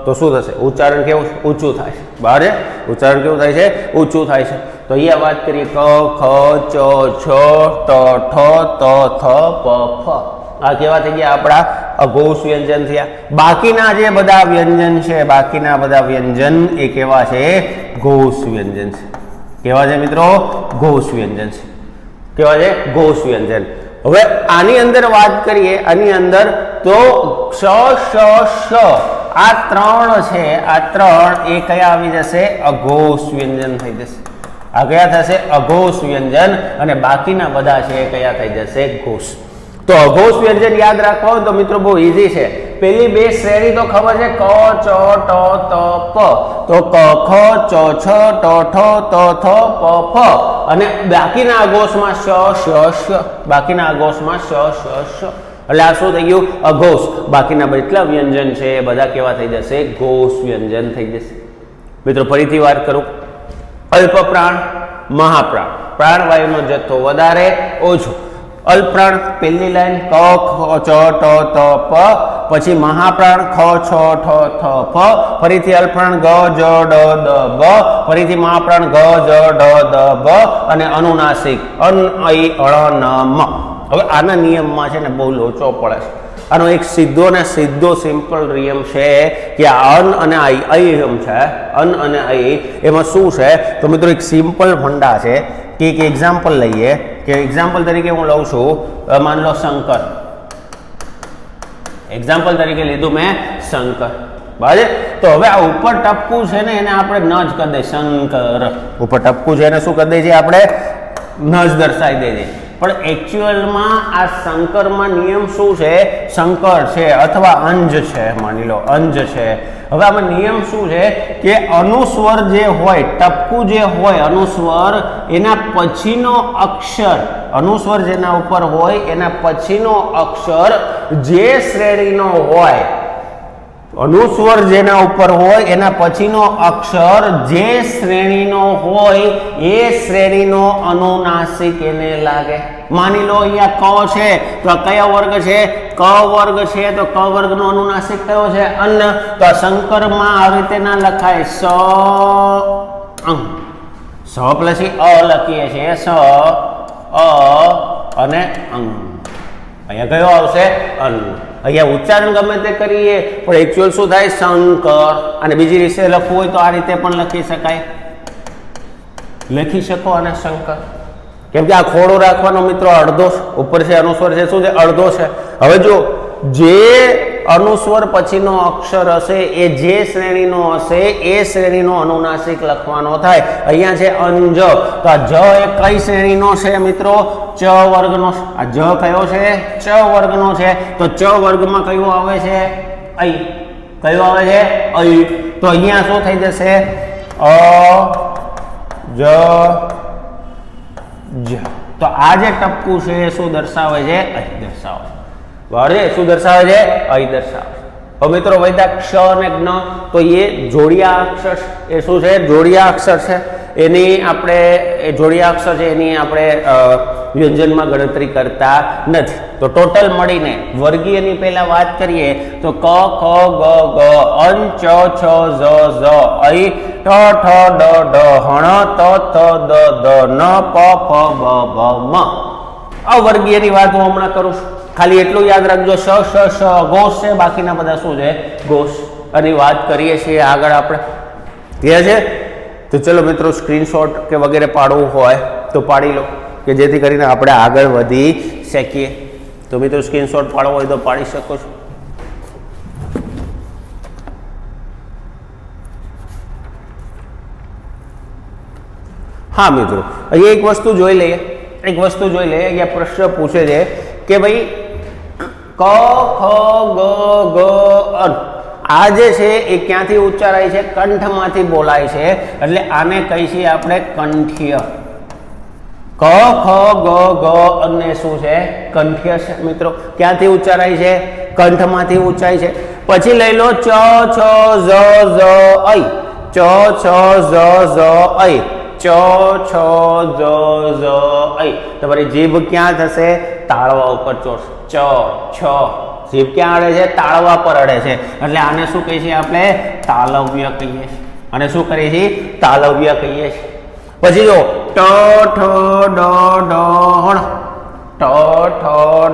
તો શું થશે? ઉચ્ચારણ કેવું ઊંચું થાય છે। બરાબર? ઉચ્ચારણ કેવું થાય છે? ઊંચું થાય છે। તો અહીંયા વાત કરીએ ક ખ ચ છ ટ ઠ ત થ પ ફ આ કેવા થઈ ગયા? આપણા અઘોષ વ્યંજન થયા। બાકીના જે બધા વ્યંજન છે, બાકીના બધા વ્યંજન એ કેવા છે? ઘોષ વ્યંજન છે। કેવા છે મિત્રો? ઘોષ વ્યંજન છે। કેવા છે? ઘોષ વ્યંજન. હવે આની અંદર વાત કરીએ, આની અંદર તો શ શ શ આ ત્રણ છે, આ ત્રણ એ કયા આવી જશે? અઘોષ વ્યંજન થઈ જશે. આ કયા થશે? અઘોષ વ્યંજન. અને બાકીના બધા છે એ કયા થઈ જશે? ઘોષ. તો અઘોષ વ્યંજન યાદ રાખવા હોય તો મિત્રો બહુ ઈઝી છે. પેલી બે શ્રેણી તો ખબર છે, ક ચ ટ ત પ. તો ક ખ ચ છ ટ ઠ ત થ પ ફ. અને બાકીના અઘોષમાં શ શ શ. બાકીના અઘોષમાં શ શ શ. એટલે આ શું થઈ ગયું? અઘોષ. બાકીના જેટલા વ્યંજન છે એ બધા કેવા થઈ જશે? ઘોષ વ્યંજન થઈ જશે. મિત્રો ફરીથી વાત કરું, અલ્પ પ્રાણ, મહાપ્રાણ. પ્રાણવાયુનો જથ્થો વધારે ઓછો. અલ્પપ્રાણ પહેલી લાઈન ક ખ ચ ટ ત પ, પછી મહાપ્રાણ ખ છ ઠ થ ફ, ફરીથી અલ્પપ્રાણ ગ જ ડ દ બ, ફરીથી મહાપ્રાણ ગ જ ડ દ બ, અને અનુનાસિક અન ઐ અળ ન મ. હવે આના નિયમમાં છે ને બહુ લોચો પડે છે. આનો એક સીધો ને સીધો સિમ્પલ નિયમ છે કે આ અન અને ઐ છે, અન અને ઐ એમાં શું છે? તો મિત્રો એક સિમ્પલ ફંડા છે કે એક એક્ઝામ્પલ લઈએ, કે એક્ઝામ્પલ તરીકે હું લઉં છું, માન લો શંકર. એક્ઝામ્પલ તરીકે લીધું મેં શંકર, બરાબર. તો હવે આ ઉપર ટપકું છે ને એને આપણે ન જ કરી દઈએ, શંકર. ઉપર ટપકું છે એને શું કરી દઈએ આપણે? ન જ દર્શાવી દઈએ. પણ એકચ્યુઅલમાં આ શંકરમાં નિયમ શું છે? શંકર છે અથવા અંજ છે, માની લો અંજ છે. હવે આમાં નિયમ શું છે કે અનુસ્વર જે હોય, ટપકું જે હોય અનુસ્વર, એના પછીનો અક્ષર, અનુસ્વર જેના ઉપર હોય એના પછીનો અક્ષર જે શ્રેણીનો હોય, અનુસ્વર જેના ઉપર હોય એના પછીનો અક્ષર જે શ્રેણીનો હોય એ શ્રેણીનો અનુનાસિક એને લાગે. માની લો અહીંયા ક છે તો કયો વર્ગ છે? ક વર્ગ છે. તો ક વર્ગનો અનુનાસિક કયો છે? અન્ન. તો શંકરમાં આવી રીતે ના લખાય, સ અંગ. સ પછી અ લખીએ છીએ, સ અ અને અંગ. અહીંયા કયો આવશે? અન્ન. અહીંયા ઉચ્ચારણ ગમે તે કરીએ પણ એકચ્યુઅલ શું થાય? શંકર. અને બીજી રીતે લખવું હોય તો આ રીતે પણ લખી શકાય, લખી શકો અને શંકર. કેમ કે આ ખોડો રાખવાનો મિત્રો અડધો ઉપર છે, અનુસ્વર છે શું છે? અડધો છે. હવે જો જે અનુસ્વર પછીનો અક્ષર હશે એ જે શ્રેણીનો હશે એ શ્રેણીનો અનુનાસિક લખવાનો થાય. અહીંયા છે અંજ. તો આ જ એ કઈ શ્રેણીનો છે મિત્રો? ચ વર્ગનો. આ જ કયો છે? ચ વર્ગનો છે. તો ચ વર્ગમાં કયું આવે છે? ઐ. કયું આવે છે? ઐ. તો અહીંયા શું થઈ જશે? અ જ જ. તો આ જે ટપકું છે એ શું દર્શાવે છે? ઐ દર્શાવે. બરાબર છે. શું દર્શાવે છે? ઐ દર્શાવે. હવે મિત્રો વૈદા ક્ષ અને જ્ઞ, તો એ જોડિયા અક્ષર, એ શું છે? જોડિયા અક્ષર છે. એની આપણે એ જોડિયા અક્ષર છે એની આપણે વ્યંજનમાં ગણતરી કરતા નથી. તો ટોટલ મળીને વર્ગીયની પહેલા વાત કરીએ તો ક ખ ગ ગ અન ચ છ ઝ ઝ ઐ ઠ ઠ ડ ઢ હણ ત થ દ દ ન પ ફ બ ભ મ. અવર્ગીયની વાત હું હમણાં કરું છું. ખાલી એટલું યાદ રાખજો, શ શ શ ઘોષ છે, બાકીના બધા શું છે? ઘોષ. આની વાત કરીએ છીએ આગળ આપણે. ક્લિયર છે? તો ચલો મિત્રો સ્ક્રીનશોટ કે વગેરે પાડવું હોય તો પાડી લો, કે જેથી કરીને આપણે આગળ વધી શકીએ. તો મિત્રો સ્ક્રીનશોટ પાડવો હોય તો પાડી શકો છો. હા મિત્રો, અહીંયા એક વસ્તુ જોઈ લઈએ, અહીંયા પ્રશ્ન પૂછે છે કે ભાઈ ક ખ ગ ગ અન, આ જે છે એ ક્યાંથી ઉચ્ચારાય છે? કંઠમાંથી બોલાય છે, એટલે આને કહી છીએ આપણે કંઠ્ય. ક ખ ગ ગ અને શું છે? કંઠ્ય છે મિત્રો. ક્યાંથી ઉચ્ચારાય છે? કંઠમાંથી ઉચ્ચારાય છે. પછી લઈ લો ચ છ ઝ ઝ ઐ, ચ છ ઝ ઝ ઐ, ચ છ ઝ ઝ ઐ. તમારી જીભ ક્યાં થશે? તાળવા ઉપર ચોરશે. ચ છ, જીભ ક્યાં અડે છે? તાળવા પર અડે છે, એટલે આને શું કહીએ છીએ આપણે? તાલવ્ય કહીએ છીએ. અને શું કરીએ છીએ? તાલવ્ય કહીએ છીએ. પછી જો ટ ઠ ડ ઢ હણ, ટ ઠ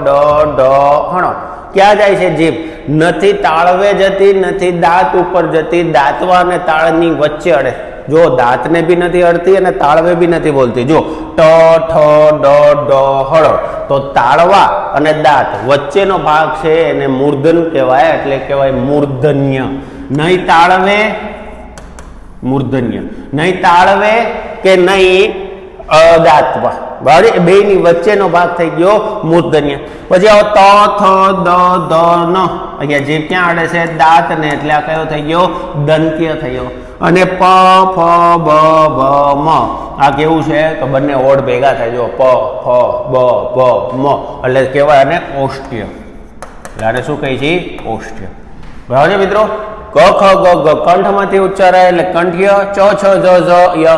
ડ ઢ હણ. ક્યાં જાય છે જીભ? નથી તાળવે જતી, નથી દાંત ઉપર જતી, દાંતવા અને તાળની વચ્ચે અડે. જો દાંતને બી નથી અડતી અને તાળવે બી નથી બોલતી. જો ટ ઠ ડ ડ હળ, તો તાળવા અને દાંત વચ્ચેનો ભાગ છે એને મૂર્ધન કહેવાય, એટલે કહેવાય મૂર્ધન્ય. નહીં તાળવે મૂર્ધન્ય, નહીં તાળવે કે નહીં દાંતમાં, બરાબર, બેની વચ્ચેનો ભાગ થઈ ગયો મૂર્ધન્ય. પછી આવો ત થ દ દ ન, અહીંયા જે ક્યાં અડે છે દાંતને, એટલે આ કયો થઈ ગયો દંત્ય થયો. અને પ ફ બ ભ મ, આ કેવું છે તો બંને ઓડ ભેગા થાય. જો પ ફ બ ભ મ, એટલે કહેવાય અને ઓષ્ઠ્ય. એટલે શું કહે છે ઓષ્ઠ્ય. બરાબર છે મિત્રો. ક ખ ગ ગ કંઠમાંથી ઉચ્ચારાય એટલે કંઠ્ય. ચ છ જ જ ય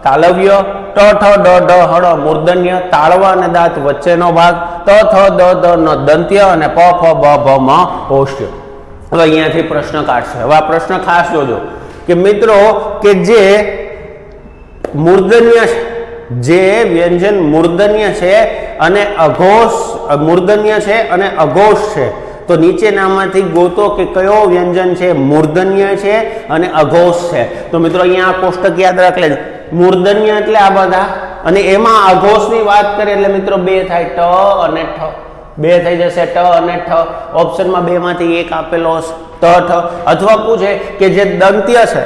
તાલવ્ય. ટ ઠ ડ ઢ હળ મૂર્ધન્ય, તાળવા અને દાંત વચ્ચેનો ભાગ. ત થ દ દ ન દંત્ય અને પ ફ બ ભ મ ઓષ્ઠ્ય. હવે અહીંયાથી પ્રશ્ન કાઢશે. હવે આ પ્રશ્ન ખાસ જોજો કે મિત્રો કે જે મૂર્ધન્ય છે, જે વ્યંજન મૂર્ધન્ય છે અને અઘોષ, મૂર્ધન્ય છે અને અઘોષ છે, તો નીચેનામાંથી ગોતો કે કયો વ્યંજન છે મૂર્ધન્ય છે અને અઘોષ છે. તો મિત્રો અહીંયા આ કોષ્ટક યાદ રાખી લેજો. મૂર્ધન્ય એટલે આ બધા, અને એમાં અઘોષની વાત કરીએ એટલે મિત્રો બે થાય, ટ અને ઠ. બે થઈ જશે ટ અને ઠ. ઓપ્શનમાં બે માંથી એક આપેલો હશે, ટ ઠ. અથવા પૂછે કે જે દંત્ય છે,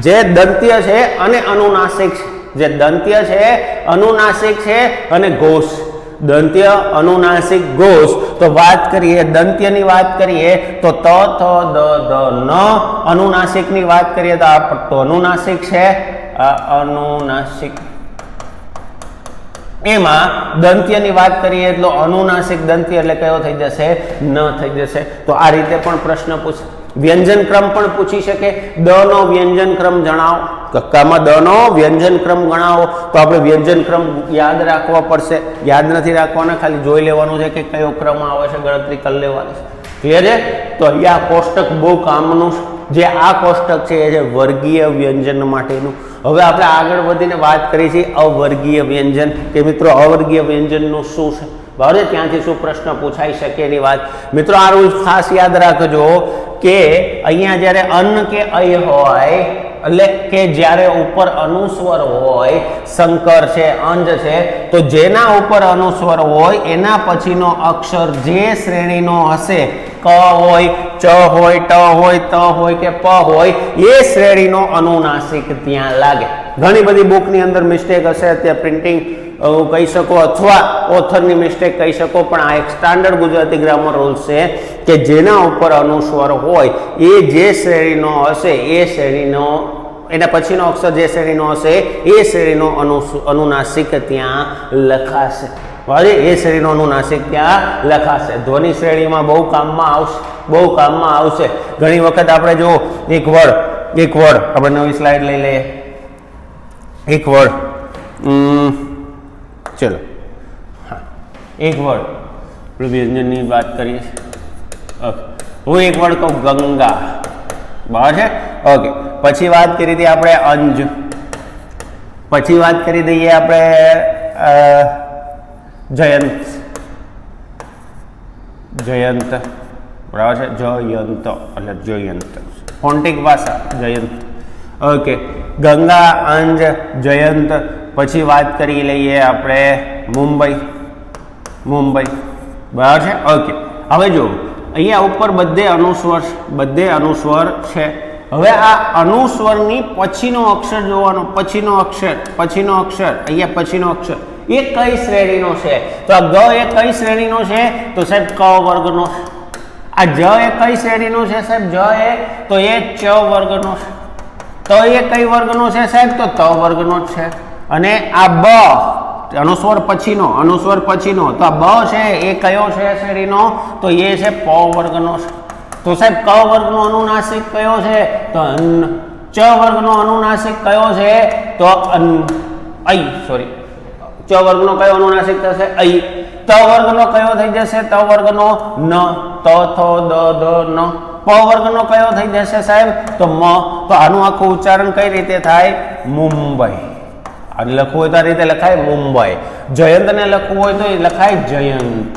જે દંત્ય છે અને અનુનાસિક છે, જે દંત્ય છે અનુનાસિક છે અને ઘોષ, દંત્ય અનુનાસિક ઘોષ. તો વાત કરીએ દંત્યની વાત કરીએ તો ત થ દ દ ન. અનુનાસિકની વાત કરીએ તો આ તો અનુનાસિક છે, આ અનુનાસિક. એમાં દંત્યની વાત કરીએ એટલે અનુનાસિક દંત્ય એટલે કયો થઈ જશે ન થઈ જશે. તો આ રીતે પણ પ્રશ્ન પૂછે. વ્યંજન ક્રમ પણ પૂછી શકે. દ નો વ્યંજન ક્રમ જણાવો, કક્કામાં દ નો વ્યંજન ક્રમ ગણાવો. તો આપણે વ્યંજન ક્રમ યાદ રાખવો પડશે. યાદ નથી રાખવાના, ખાલી જોઈ લેવાનું છે કે કયો ક્રમ આવે છે, ગણતરી કરી લેવાની છે. ક્લિયર છે? તો અહીંયા કોષ્ટક બહુ કામનું. જે આ કોષ્ટક છે એ છે વર્ગીય વ્યંજન માટેનું. હવે આપણે આગળ વધીને વાત કરી છે અવર્ગીય વ્યંજન, કે મિત્રો અવર્ગીય વ્યંજનનું શું છે, બરાબર, ત્યાંથી શું પ્રશ્ન પૂછાઈ શકે એની વાત. મિત્રો આ રૂલ ખાસ યાદ રાખજો કે અહીંયા જ્યારે અન્ન કે અય હોય, એટલે કે જ્યારે ઉપર અનુસ્વર હોય, સંકર છે, અંજ છે, તો જેના ઉપર અનુસ્વર હોય એના પછીનો અક્ષર જે શ્રેણીનો હશે, ક હોય, ચ હોય, ટ હોય, ત હોય કે પ હોય, એ શ્રેણીનો અનુનાસિક ત્યાં લાગે. ઘણી બધી બુકની અંદર મિસ્ટેક હશે, ત્યાં પ્રિન્ટિંગ કહી શકો અથવા ઓથરની મિસ્ટેક કહી શકો, પણ આ એક સ્ટાન્ડર્ડ ગુજરાતી ગ્રામર રૂલ્સ છે કે જેના ઉપર અનુસ્વર હોય એ જે શ્રેણીનો હશે એ શ્રેણીનો, એના પછીનો અક્ષર જે શ્રેણીનો હશે એ શ્રેણીનો અનુનાસિક ત્યાં લખાશે. બરાબર, એ શ્રેણીનો અનુનાસિક ત્યાં લખાશે. ધ્વનિ શ્રેણીમાં બહુ કામમાં આવશે, બહુ કામમાં આવશે. ઘણી વખત આપણે જો એક વર્ડ આપણે નવી સ્લાઇડ લઈ લઈએ. એક વર્ડ, ચલો હા, એક વર્ડ વ્યંજનની વાત કરીએ છીએ. ઓકે, હું એક વર્ડ કહું ગંગા, બરાબર છે. ઓકે, પછી વાત કરી હતી આપણે અંજ, પછી વાત કરી દઈએ આપણે જયંત, જયંત, બરાબર છે. જયંત એટલે જયંત, ફોન્ટિક ભાષા જયંત. ઓકે, ગંગા, અંજ, જયંત. પછી વાત કરી લઈએ આપણે મુંબઈ, મુંબઈ, બરાબર છે. ઓકે, હવે જો અહીંયા ઉપર બધે અનુસ્વર છે. હવે આ અનુસ્વરની પછીનો અક્ષર જોવાનો, પછીનો અક્ષર અહીંયા પછીનો અક્ષર એ કઈ શ્રેણીનો છે? તો આ ગ એ કઈ શ્રેણીનો છે? તો સાહેબ ક વર્ગનો. આ જ એ કઈ શ્રેણીનો છે સાહેબ? જ એ તો એ ચ વર્ગનો છે. તો એ કઈ વર્ગનો છે સાહેબ? તો ત વર્ગનો જ છે. અને આ બ અનુસ્વર પછીનો, તો આ બ છે એ કયો છે શ્રેણીનો? તો એ છે પ વર્ગનો છે. તો સાહેબ ક વર્ગનો અનુનાસિક કયો છે? તો અન્ન. ચ વર્ગનો અનુનાસિક કયો છે? તો ચ વર્ગનો કયો અનુનાસિક થશે? ઐ. ત વર્ગનો કયો થઈ જશે? ત વર્ગનો ન. ત થ દ દ ન. પ વર્ગનો કયો થઈ જશે સાહેબ? તો મ. તો આનું આખું ઉચ્ચારણ કઈ રીતે થાય? મુંબઈ. આને લખવું હોય તો આ રીતે લખાય મુંબઈ. જયંતને લખવું હોય તો એ લખાય જયંત.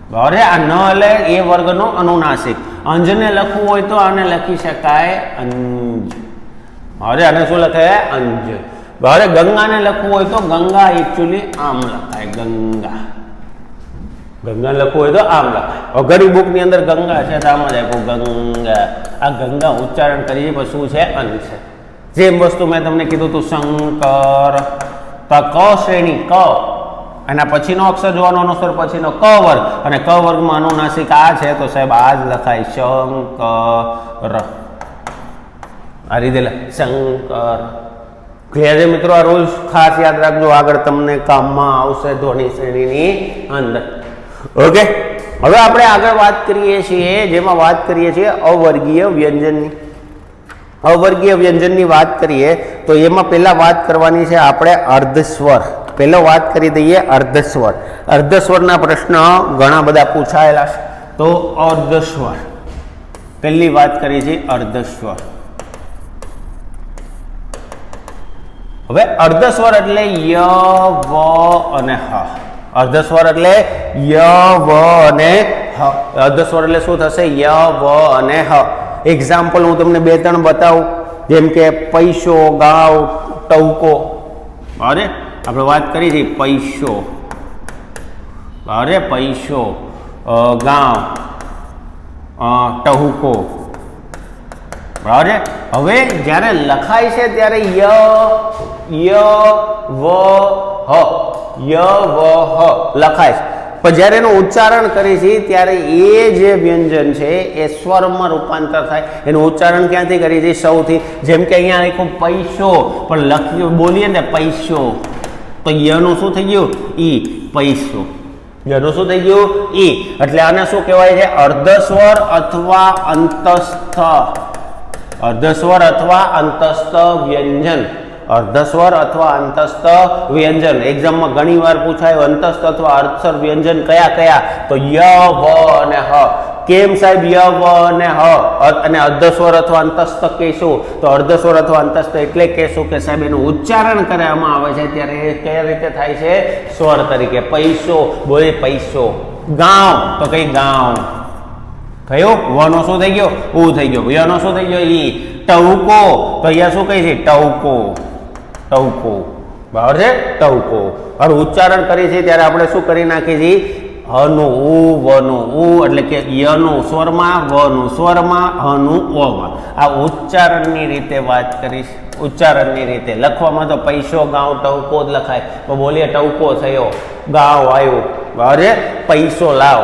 બરાબર છે. આ ન એટલે એ વર્ગનો અનુનાસિક. અંજને લખવું હોય તો આને લખી શકાય અંજ. अरे आने शू लखे अंज। अरे गंगा ने लखवू हो तो गंगा एक्चुअली आम लखाय गंगा। गंगा लखवू हो तो आम लखाय। और घणी बुक नी अंदर गंगा है तो आम ज आप्युं गंगा। आ गंगा उच्चारण करीए पण शुं छे अन छे। जेम वस्तु मैं तमने कीधुं तो शंकर तो क श्रेणी क एना पछीनो अक्षर जोवानो अनुस्वर पछीनो क वर्ग अने क वर्गमां अनुनासिक आ छे तो साहेब आ ज लखाय शंकर। आ रीते शंकर। क्लियर है मित्रों? आ रूल्स खास याद रखजो, आगळ तमने काममां आवशे ध्वनि श्रेणीनी अंदर। ओके, हवे आपणे आगळ वात करीए छीए जेमां वात करीए छीए अवर्गीय व्यंजननी। अवर्गीय व्यंजननी वात करीए तो एमां पहेला वात करवानी छे आपणे अर्धस्वर। पहेलो वात करी दઈએ अर्धस्वर। अर्धस्वरना प्रश्न घणा बधा पूछायेला छे तो अर्धस्वर पहेली वात करी छे अर्धस्वर। हवे अर्धस्वर एटले य व अने ह। अर्धस्वर एटले य व अने ह। अर्धस्वर एटले शुं थशे य व अने ह। एक्जाम्पल हूँ तमने बे त्रण बतावुं जेम के पैसो गाव टवको। अरे આપણે વાત કરી હતી પૈસો। અરે પૈસો ગામ ટહુકો। અરે હવે જ્યારે લખાય છે ત્યારે ય વ હ લખાય છે પણ જ્યારે એનું ઉચ્ચારણ કરીએ છીએ ત્યારે એ જે વ્યંજન છે એ સ્વરમાં રૂપાંતર થાય। એનું ઉચ્ચારણ ક્યાંથી કરીએ છીએ? સૌથી। જેમ કે અહીંયા લખ્યું પૈસો પણ લખ્યું બોલીએ ને પૈસો तो यनु शू थई गयुं ई पैसो। यनु शू थई गयुं ई। એટલે આને શું કહેવાય છે? અર્ધસ્વર અથવા અંતસ્થ। અર્ધસ્વર અથવા અંતસ્થ વ્યંજન। अर्धस्वर अथवा अंतस्थ व्यंजन एग्जाम में घणी वार पूछाय अंतस्थ अथवा अर्धस्वर व्यंजन कया कया तो य व अने ह। केम साहेब य व अने ह अने अर्धस्वर अथवा अंतस्थ कहीशुं तो अर्धस्वर अथवा अंतस्थ एटले कहीशुं के साहेब एनुं उच्चारण करवामां आवे छे त्यारे कई रीते थाय छे स्वर तरीके। पैसो बोले पैसो। गांव तो कई गांव। कयो वनो शू थई गयो ऊ थई गयो। यनो शू थई गयो ई। टवको तो अहींया शू कही छे टवको। टवको बराबर है टवको। और उच्चारण करीए छीए त्यारे आपणे शुं करी नाखीए छीए हनु उ वनु उ एटले के यनु स्वरमां वनु स्वरमां हनु ओमां। आ उच्चारणनी रीते वात करीश। उच्चारणनी रीते लखवामां तो पैसो गांव टवको ज लखाय तो बोलीए टवको थयो गांव आव्यो बराबर है। पैसो लाव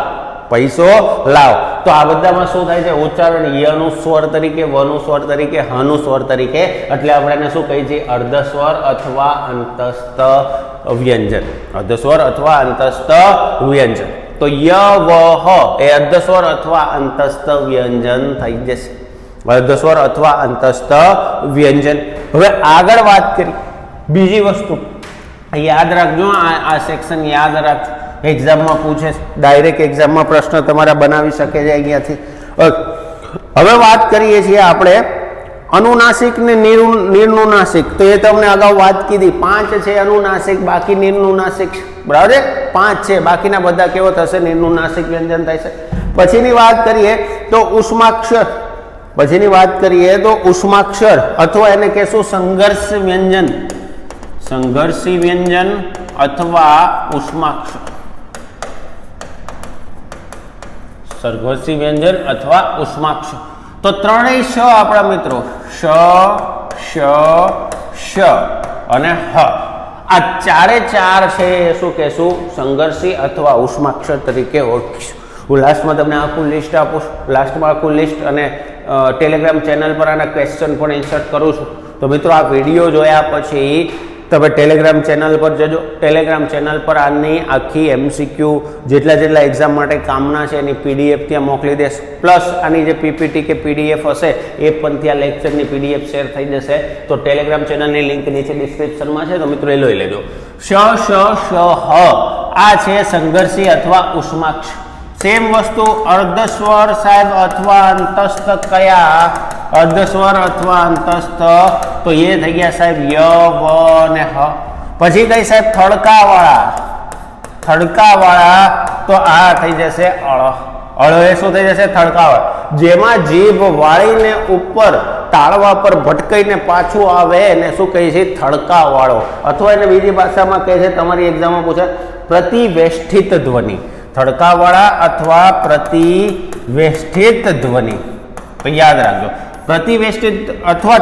पैसो लाव तो आ बधामां शुं थाय छे उच्चारण यनु स्वर तरीके वनु स्वर तरीके हनु स्वर तरीके એટલે આપણે એને શું કહીએ છીએ અર્ધસ્વર અથવા અંતસ્થ વ્યંજન। અર્ધસ્વર અથવા અંતસ્થ વ્યંજન તો ય વ હ એ અર્ધસ્વર અથવા અંતસ્થ વ્યંજન થઈ જશે। અર્ધસ્વર અથવા અંતસ્થ વ્યંજન। હવે આગળ વાત કરી બીજી વસ્તુ યાદ રાખજો। આ સેક્શન યાદ રાખજો। एग्जाम में पूछे डायरेक्ट एग्जाम में प्रश्न तमारा बनावी सके छे अहींयाथी। हवे वात करीए छीए आपणे अनुनासिक ने निरनुनासिक। तो ये तमने अगाऊ वात कीधी 5 छे अनुनासिक बाकी निरनुनासिक बराबर है। 5 छे बाकीना बधा केवो थशे निरनुनासिक व्यंजन थाय छे। पछीनी वात करीए तो उष्माक्षर। पछीनी वात करीए तो उष्माक्षर अथवा एने कहेशुं संघर्ष व्यंजन। संघर्षी व्यंजन अथवा उष्माक्षर। संघर्षी व्यंजन अथवा उष्माक्षर तो त्रणेय श आपड़ा मित्रों श श श अने ह। आ चारे चार छे शुं कहेशुं संघर्षी अथवा उष्माक्षर तरीके ओळखीशुं। हूँ लास्ट में तमने आखू लिस्ट आपूँ। लास्ट में आखू लिस्ट अने टेलिग्राम चेनल पर आना क्वेश्चन पण इंसर्ट करूँ छूं। तो मित्रों आ विडियो जोया पछी तमे टेलिग्राम चेनल पर जजो। टेलिग्राम चेनल पर आनी आखी एमसीक्यू जेटला जेटला एक्जाम माटे कामना छे एनी पीडीएफ त्यां मोकली देश। प्लस आनी जे पीपीटी के पीडीएफ हशे ए पण त्यां लेक्चरनी पीडीएफ शेर थई जशे। तो टेलिग्राम चेनलनी लिंक नीचे डिस्क्रिप्शन में छे तो मित्रों ए लई लेजो। श श श ह आ छे संघर्षी अथवा उष्माक्षर। सेम वस्तु अर्धस्वर साहेब अथवा अंतस्थ कया अर्धस्वर अथवा अंतस्थ तो ये थई गया साहेब य व ने ह। पछी कई साहेब थड़का वाला। थड़का वाला तो आ थई जशे अळ। અળ એ શું થઈ જશે? થડકાવળ. જેમાં જીભ વાળીને ઉપર તાળવા પર ભટકાઈને પાછું આવે એને શું કહે છે? થડકાવાળો. અથવા એને બીજી ભાષામાં કહે છે, તમારી એક્ઝામમાં પૂછે, પ્રતિવેષ્ટિત ધ્વનિ. થડકાવાળા અથવા પ્રતિવેષ્ટિત ધ્વનિ. તો યાદ રાખજો, પ્રતિવેષ્ટિત અથવા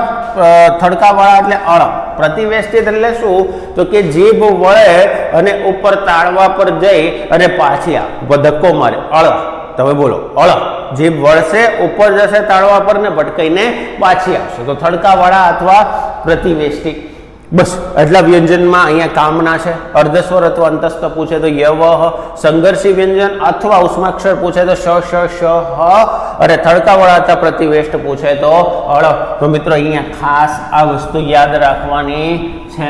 થડકાવાળા એટલે અળ. પ્રતિવેષ્ટિત એટલે શું? તો કે જીભ વળે અને ઉપર તાળવા પર જઈ અને પાછી ધક્કો મારે. અળ. તમે બોલો અળ. જીભ વળશે, ઉપર જશે તાળવા પર ને ભટકાઈને પાછી આવશે. તો થડકાવાળા અથવા પ્રતિવેષ્ટિત. બસ એટલા વ્યંજનમાં અહીંયા કામના છે. અર્ધસ્વર અથવા અંતસ્થ પૂછે તો ય વ હ. સંઘર્ષી વ્યંજન અથવા ઉષ્માક્ષર પૂછે તો શ શ શ હ. અને થડકાવાળા અથવા પ્રતિવેષ્ટ પૂછે તો અળ. તો મિત્રો અહીંયા ખાસ આ વસ્તુ યાદ રાખવાની છે.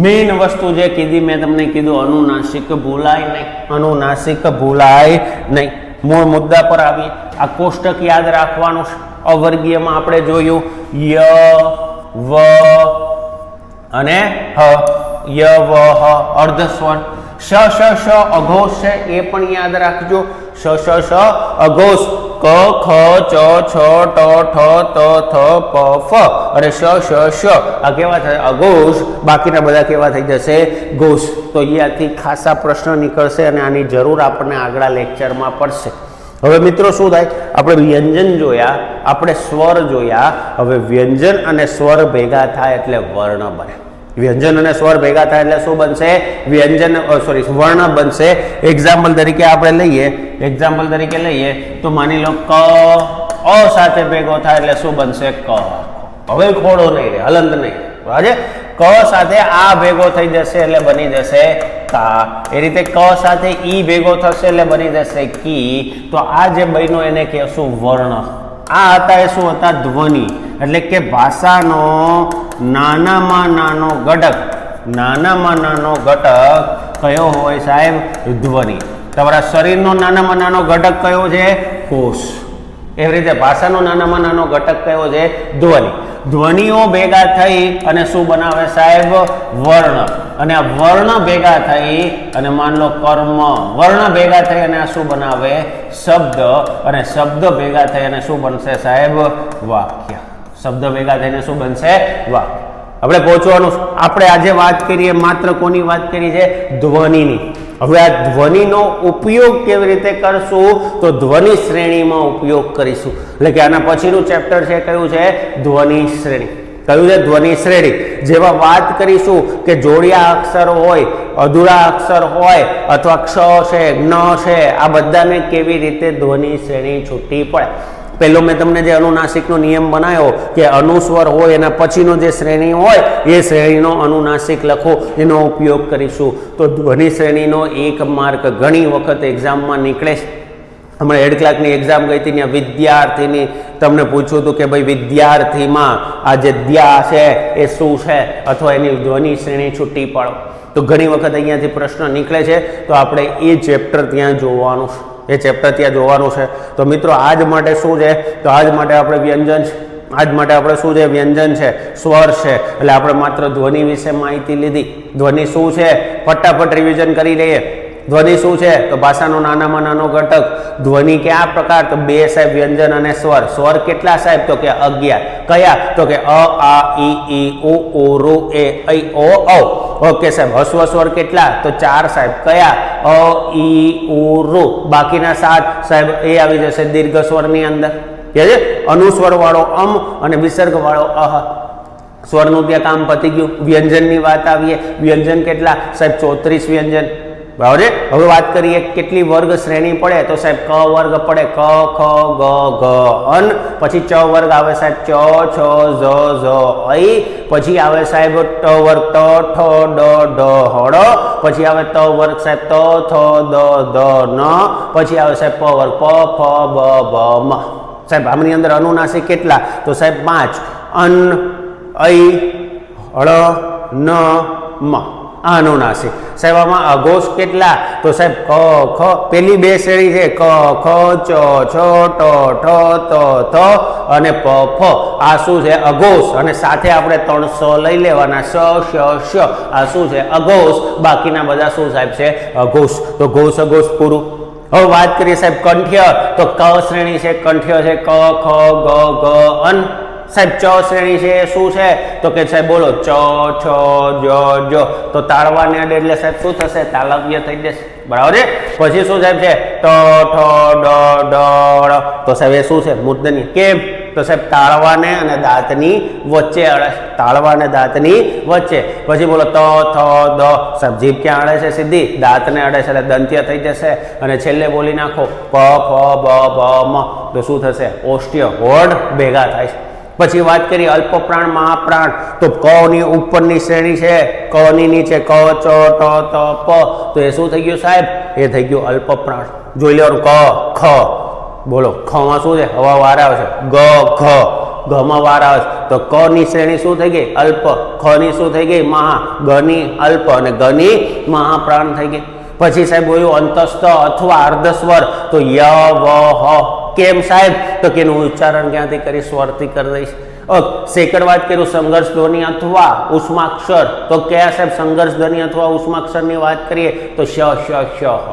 મેઇન વસ્તુ જે કીધી મેં તમને કીધું, અનુનાસિક ભૂલાય નહીં. અનુનાસિક ભૂલાય નહીં. મૂળ મુદ્દા પર આવી. આ કોષ્ટક યાદ રાખવાનું. અવર્ગીયમાં આપણે જોયું ય વ અને હ. ય વ હ અર્ધસ્વર. શ શ શ અઘોષ છે, એ પણ યાદ રાખજો. શ શ શ અઘોષ. ક ખ ચ છ ટ ઠ ત થ પ ફ અને શ શ શ આ કેવા થાય? અઘોષ. બાકીના બધા કેવા થઈ જશે? ઘોષ. તો અહીંયાથી ખાસા પ્રશ્ન નીકળશે અને આની જરૂર આપણને આગળ લેક્ચરમાં પડશે. હવે મિત્રો શું થાય? આપણે વ્યંજન જોયા, આપણે સ્વર જોયા. હવે વ્યંજન અને સ્વર ભેગા થાય એટલે વર્ણ બને. વ્યંજન અને સ્વર ભેગા થાય એટલે શું બનશે? વ્યંજન વર્ણ બનશે. એક્ઝામ્પલ તરીકે આપણે લઈએ તો માની લો ક અ સાથે ભેગો થાય એટલે શું બનશે? ક. હવે ખોડો નહીં રહે, હલંત નહીં રહે. ક સાથે આ ભેગો થઈ જશે એટલે બની જશે કા. એ રીતે ક સાથે ઈ ભેગો થશે એટલે બની જશે કી. તો આ જે બન્યો એને કહેશું વર્ણ. આ હતા એ શું હતા? ધ્વનિ. એટલે કે ભાષાનો નાનામાં નાનો ઘટક. નાનામાં નાનો ઘટક કયો હોય સાહેબ? ધ્વનિ. તમારા શરીરનો નાનામાં નાનો ઘટક કયો છે? કોષ. એવી રીતે ભાષાનો નાનામાં નાનો ઘટક કયો છે? ધ્વનિ. ધ્વનિઓ ભેગા થઈ અને શું બનાવે સાહેબ? વર્ણ. અને આ વર્ણ ભેગા થઈ અને માન લો કર્મ. વર્ણ ભેગા થઈ અને આ શું બનાવે? શબ્દ. અને શબ્દ ભેગા થઈ અને શું બનશે સાહેબ? વાક્ય. શબ્દ ભેગા થઈને શું બનશે? વાક્ય. આપણે પહોંચવાનું. આપણે આજે વાત કરીએ માત્ર કોની વાત કરી છે? ધ્વનિની. હવે આ ધ્વનિનો ઉપયોગ કેવી રીતે કરશું? તો ધ્વનિ શ્રેણીમાં ઉપયોગ કરીશું. એટલે કે આના પછીનું ચેપ્ટર છે કયું છે? ધ્વનિ શ્રેણી. કયું છે? ધ્વનિ શ્રેણી. જેવા વાત કરીશું કે જોડિયા અક્ષર હોય, અધૂરા અક્ષર હોય, અથવા ક્ષ છે, જ્ઞ છે, આ બધાને કેવી રીતે ધ્વનિ શ્રેણી છૂટી પડે. પહેલો મેં તમને જે અનુનાસિકનો નિયમ બનાવ્યો કે અનુસ્વર હોય એના પછીનો જે શ્રેણી હોય એ શ્રેણીનો અનુનાસિક લખો, એનો ઉપયોગ કરીશું. તો ધ્વનિ શ્રેણીનો એક માર્ક ઘણી વખત એક્ઝામમાં નીકળે છે. હમણાં હેડ ક્લાર્કની એક્ઝામ ગઈ હતી, ત્યાં વિદ્યાર્થીની તમને પૂછ્યું હતું કે ભાઈ વિદ્યાર્થીમાં આ જે દ્યા છે એ શું છે, અથવા એની ધ્વનિ શ્રેણી છૂટી પાડો. તો ઘણી વખત અહીંયાથી પ્રશ્ન નીકળે છે. તો આપણે એ ચેપ્ટર ત્યાં જોવાનું છે. તો મિત્રો આજ માટે શું છે? તો આજ માટે આપણે વ્યંજન છે. આજ માટે આપણે શું છે? વ્યંજન છે, સ્વર છે. એટલે આપણે માત્ર ધ્વનિ વિશે માહિતી લીધી. ધ્વનિ શું છે? ફટાફટ રિવિઝન કરી લઈએ. ધ્વનિ શું છે? તો ભાષાનો નાનામાં નાનો ઘટક. ધ્વનિ કયા પ્રકાર? તો બે સાહેબ, વ્યંજન અને સ્વર. સ્વર કેટલા સાહેબ? તો કે 11. કયા? તો કે અ આ ઈ ઉ ઓ રો એ ઐ ઓ ઔ. ઓકે સાહેબ. હસ્વ સ્વર કેટલા? તો 4 સાહેબ. કયા? અ ઈ ઉ રો. બાકીના 7 સાહેબ એ આવી જશે દીર્ઘ સ્વરની અંદર. કે છે અનુસ્વર વાળો અમ અને વિસર્ગ વાળો અહ. સ્વરનું ત્યાં કામ પતી ગયું. વ્યંજનની વાત આવીએ. વ્યંજન કેટલા સાહેબ? 34 વ્યંજન. બરાબર છે. હવે વાત કરીએ કેટલી વર્ગ શ્રેણી પડે. તો સાહેબ ક વર્ગ પડે, ક ખ ગ ઘ અન. પછી ચ વર્ગ આવે સાહેબ, ચ છ ઝ ઝ ઐ. પછી આવે સાહેબ ટ વર્ગ, ટ ઠ ડ ઢ હળ. પછી આવે ત વર્ગ સાહેબ, ત થ દ ધ ન. પછી આવે સાહેબ પ વર્ગ, પ ફ બ ભ મ. સાહેબ આમની અંદર અનુનાસિક કેટલા? તો સાહેબ 5. અન, ઐ, હળ, ન, મ. અનુનાસિક. સાહેબ આમાં અઘોષ કેટલા? તો સાહેબ ક ખ. પેલી બે શ્રેણી છે ક ખ ચ છ ટ ઠ ત થ અને પ ફ. આ શું છે? અઘોષ. અને સાથે આપણે 3 સ લઈ લેવાના, સ શ શ. આ શું છે? અઘોષ. બાકીના બધા શું સાહેબ છે? અઘોષ. તો ઘોષ અઘોષ પૂરું. હવે વાત કરીએ સાહેબ કંઠ્ય, તો ક શ્રેણી છે, કંઠ્ય છે ક, ખ, ગ, ઘ, અન. સાહેબ ચ શ્રેણી છે, શું છે? તો કે સાહેબ બોલો ચ, છ, જ, જ. તો તાળવાને અડે એટલે સાહેબ શું થશે? તાલવ્ય થઈ જશે, બરાબર છે. પછી શું સાહેબ છે? ટ, ઠ, ડ, ડ, ળ. તો સાહેબ એ શું છે? મૂર્ધન્ય. કેમ? તો સાહેબ તાળવાને અને દાંતની વચ્ચે અડે, તાળવા અને દાંતની વચ્ચે. પછી બોલો ત, થ, દ. સાહેબ જીભ ક્યાં અડે છે? સીધી દાંતને અડે છે એટલે દંત્ય થઈ જશે. અને છેલ્લે બોલી નાખો પ, ફ, બ, ભ, મ. તો શું થશે? ઓષ્ઠ્ય, હોડ ભેગા થાય છે. પછી વાત કરીએ અલ્પ પ્રાણ મહાપ્રાણ, તો ક ની ઉપરની શ્રેણી છે, ક ની નીચે ક, ચ, ટ, ત, પ. તો એ શું થઈ ગયું સાહેબ? એ થઈ ગયું અલ્પ પ્રાણ. જોઈ લેવાનું ક, ખ. બોલો ખ માં શું છે? હવા વાર આવે છે. ગ, ઘ. ઘ માં વાર આવે છે. તો ક ની શ્રેણી શું થઈ ગઈ? અલ્પ. ખ ની શું થઈ ગઈ? મહા. ગ ની અલ્પ અને ગ ની મહાપ્રાણ થઈ ગઈ. પછી સાહેબ બોલ્યું અંતસ્થ અથવા અર્ધસ્વર, તો ય, વ, હ. કેમ સાહેબ? તો કે એનું ઉચ્ચારણ ક્યાંથી કરી? સ્વરથી કરી દઈશ. સેકન્ડ વાત કર્યું સંઘર્ષ ધ્વનિ અથવા ઉષ્માક્ષર, તો કયા સાહેબ સંઘર્ષ ધ્વનિ અથવા ઉષ્માક્ષરની વાત કરીએ તો શ, શ, શ, હ.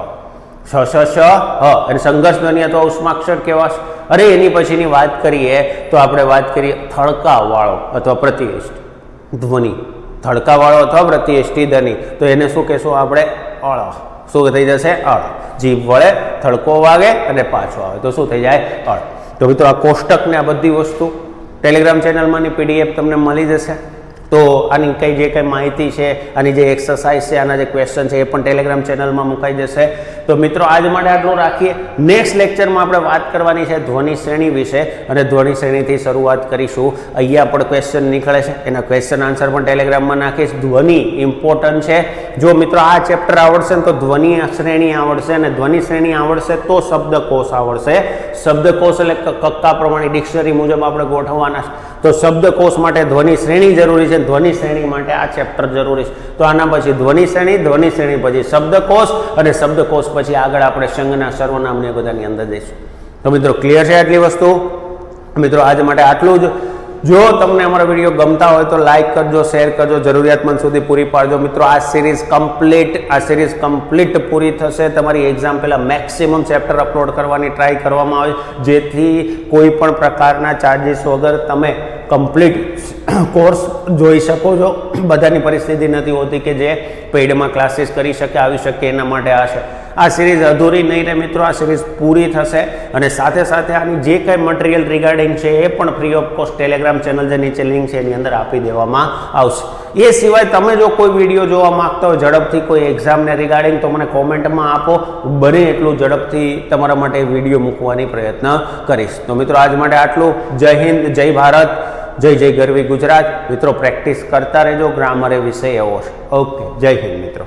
શ, શ, શ, હ. અને સંઘર્ષ ધ્વનિ અથવા ઉષ્માક્ષર કેવા? અરે એની પછીની વાત કરીએ તો આપણે વાત કરીએ થડકાવાળો અથવા પ્રતિષ્ઠ ધ્વનિ. થડકાવાળો અથવા પ્રતિષ્ઠિત ધ્વનિ, તો એને શું કહેશું આપણે? અળ. શું થઈ જશે? અળ. જીભ વળે થડકો વાગે અને પાછો આવે તો શું થઈ જાય? અળ. તો મિત્રો આ કોષ્ટક ને આ બધી વસ્તુ ટેલિગ્રામ ચેનલમાંની પીડીએફ તમને મળી જશે. તો આની કઈ જે કંઈ માહિતી છે, આની જે એક્સરસાઇઝ છે, આના જે ક્વેશ્ચન છે એ પણ ટેલિગ્રામ ચેનલમાં મુકાઈ જશે. તો મિત્રો આજ માટે આટલું રાખીએ. નેક્સ્ટ લેક્ચરમાં આપણે વાત કરવાની છે ધ્વનિ શ્રેણી વિશે, અને ધ્વનિ શ્રેણીથી શરૂઆત કરીશું. અહીંયા પણ ક્વેશ્ચન નીકળે છે, એના ક્વેશ્ચન આન્સર પણ ટેલિગ્રામમાં નાખીશ. ધ્વનિ ઇમ્પોર્ટન્ટ છે. જો મિત્રો આ ચેપ્ટર આવડશે ને તો ધ્વનિ શ્રેણી આવડશે, અને ધ્વનિ શ્રેણી આવડશે તો શબ્દકોશ આવડશે. શબ્દકોશ એટલે કક્કા પ્રમાણે ડિક્શનરી મુજબ આપણે ગોઠવવાના છે. તો શબ્દકોશ માટે ધ્વનિ શ્રેણી જરૂરી છે, ધ્વનિ શ્રેણી માટે આ ચેપ્ટર જરૂરી છે. તો આના પછી ધ્વનિ શ્રેણી પછી શબ્દકોશ, અને શબ્દકોશ પછી આગળ આપણે સંજ્ઞા, સર્વનામ ને બધાની અંદર જઈશું. તો મિત્રો ક્લિયર છે આટલી વસ્તુ? મિત્રો આજ માટે આટલું જ. જો તમને અમારા વિડીયો ગમતા હોય તો લાઈક કરજો, શેર કરજો, જરૂરિયાતમંદ સુધી પૂરી પાડજો. મિત્રો આ સિરીઝ કમ્પ્લીટ પૂરી થશે. તમારી એક્ઝામ પહેલા મેક્સિમમ ચેપ્ટર અપલોડ કરવાની ટ્રાય કરવામાં આવે, જેથી કોઈ પણ પ્રકારના ચાર્જિસ વગર તમે કમ્પ્લીટ કોર્સ જોઈ શકો છો. બધાની પરિસ્થિતિ નથી હોતી કે જે પેઇડમાં ક્લાસીસ કરી શકે, આવી શકે. એના માટે આ સિરીઝ અધૂરી નહીં રહે મિત્રો. આ સિરીઝ પૂરી થશે, અને સાથે સાથે આની જે કંઈ મટીરિયલ રિગાર્ડિંગ છે એ પણ free of cost Telegram channel જે નીચે લિંક છે એની અંદર આપી દેવામાં આવશે. એ સિવાય તમે જો કોઈ વિડીયો જોવા માંગતા હોય ઝડપથી કોઈ એક્ઝામને રિગાર્ડિંગ, તો મને કોમેન્ટમાં આપો. બને એટલું ઝડપથી તમારા માટે વિડીયો મૂકવાની પ્રયત્ન કરીશ. તો મિત્રો આજ માટે આટલું. જય હિન્દ, જય ભારત, જય ગરવી ગુજરાત. મિત્રો પ્રેક્ટિસ કરતા રહેજો. ગ્રામર એ વિષય એવો છે. ઓકે, જય હિન્દ મિત્રો.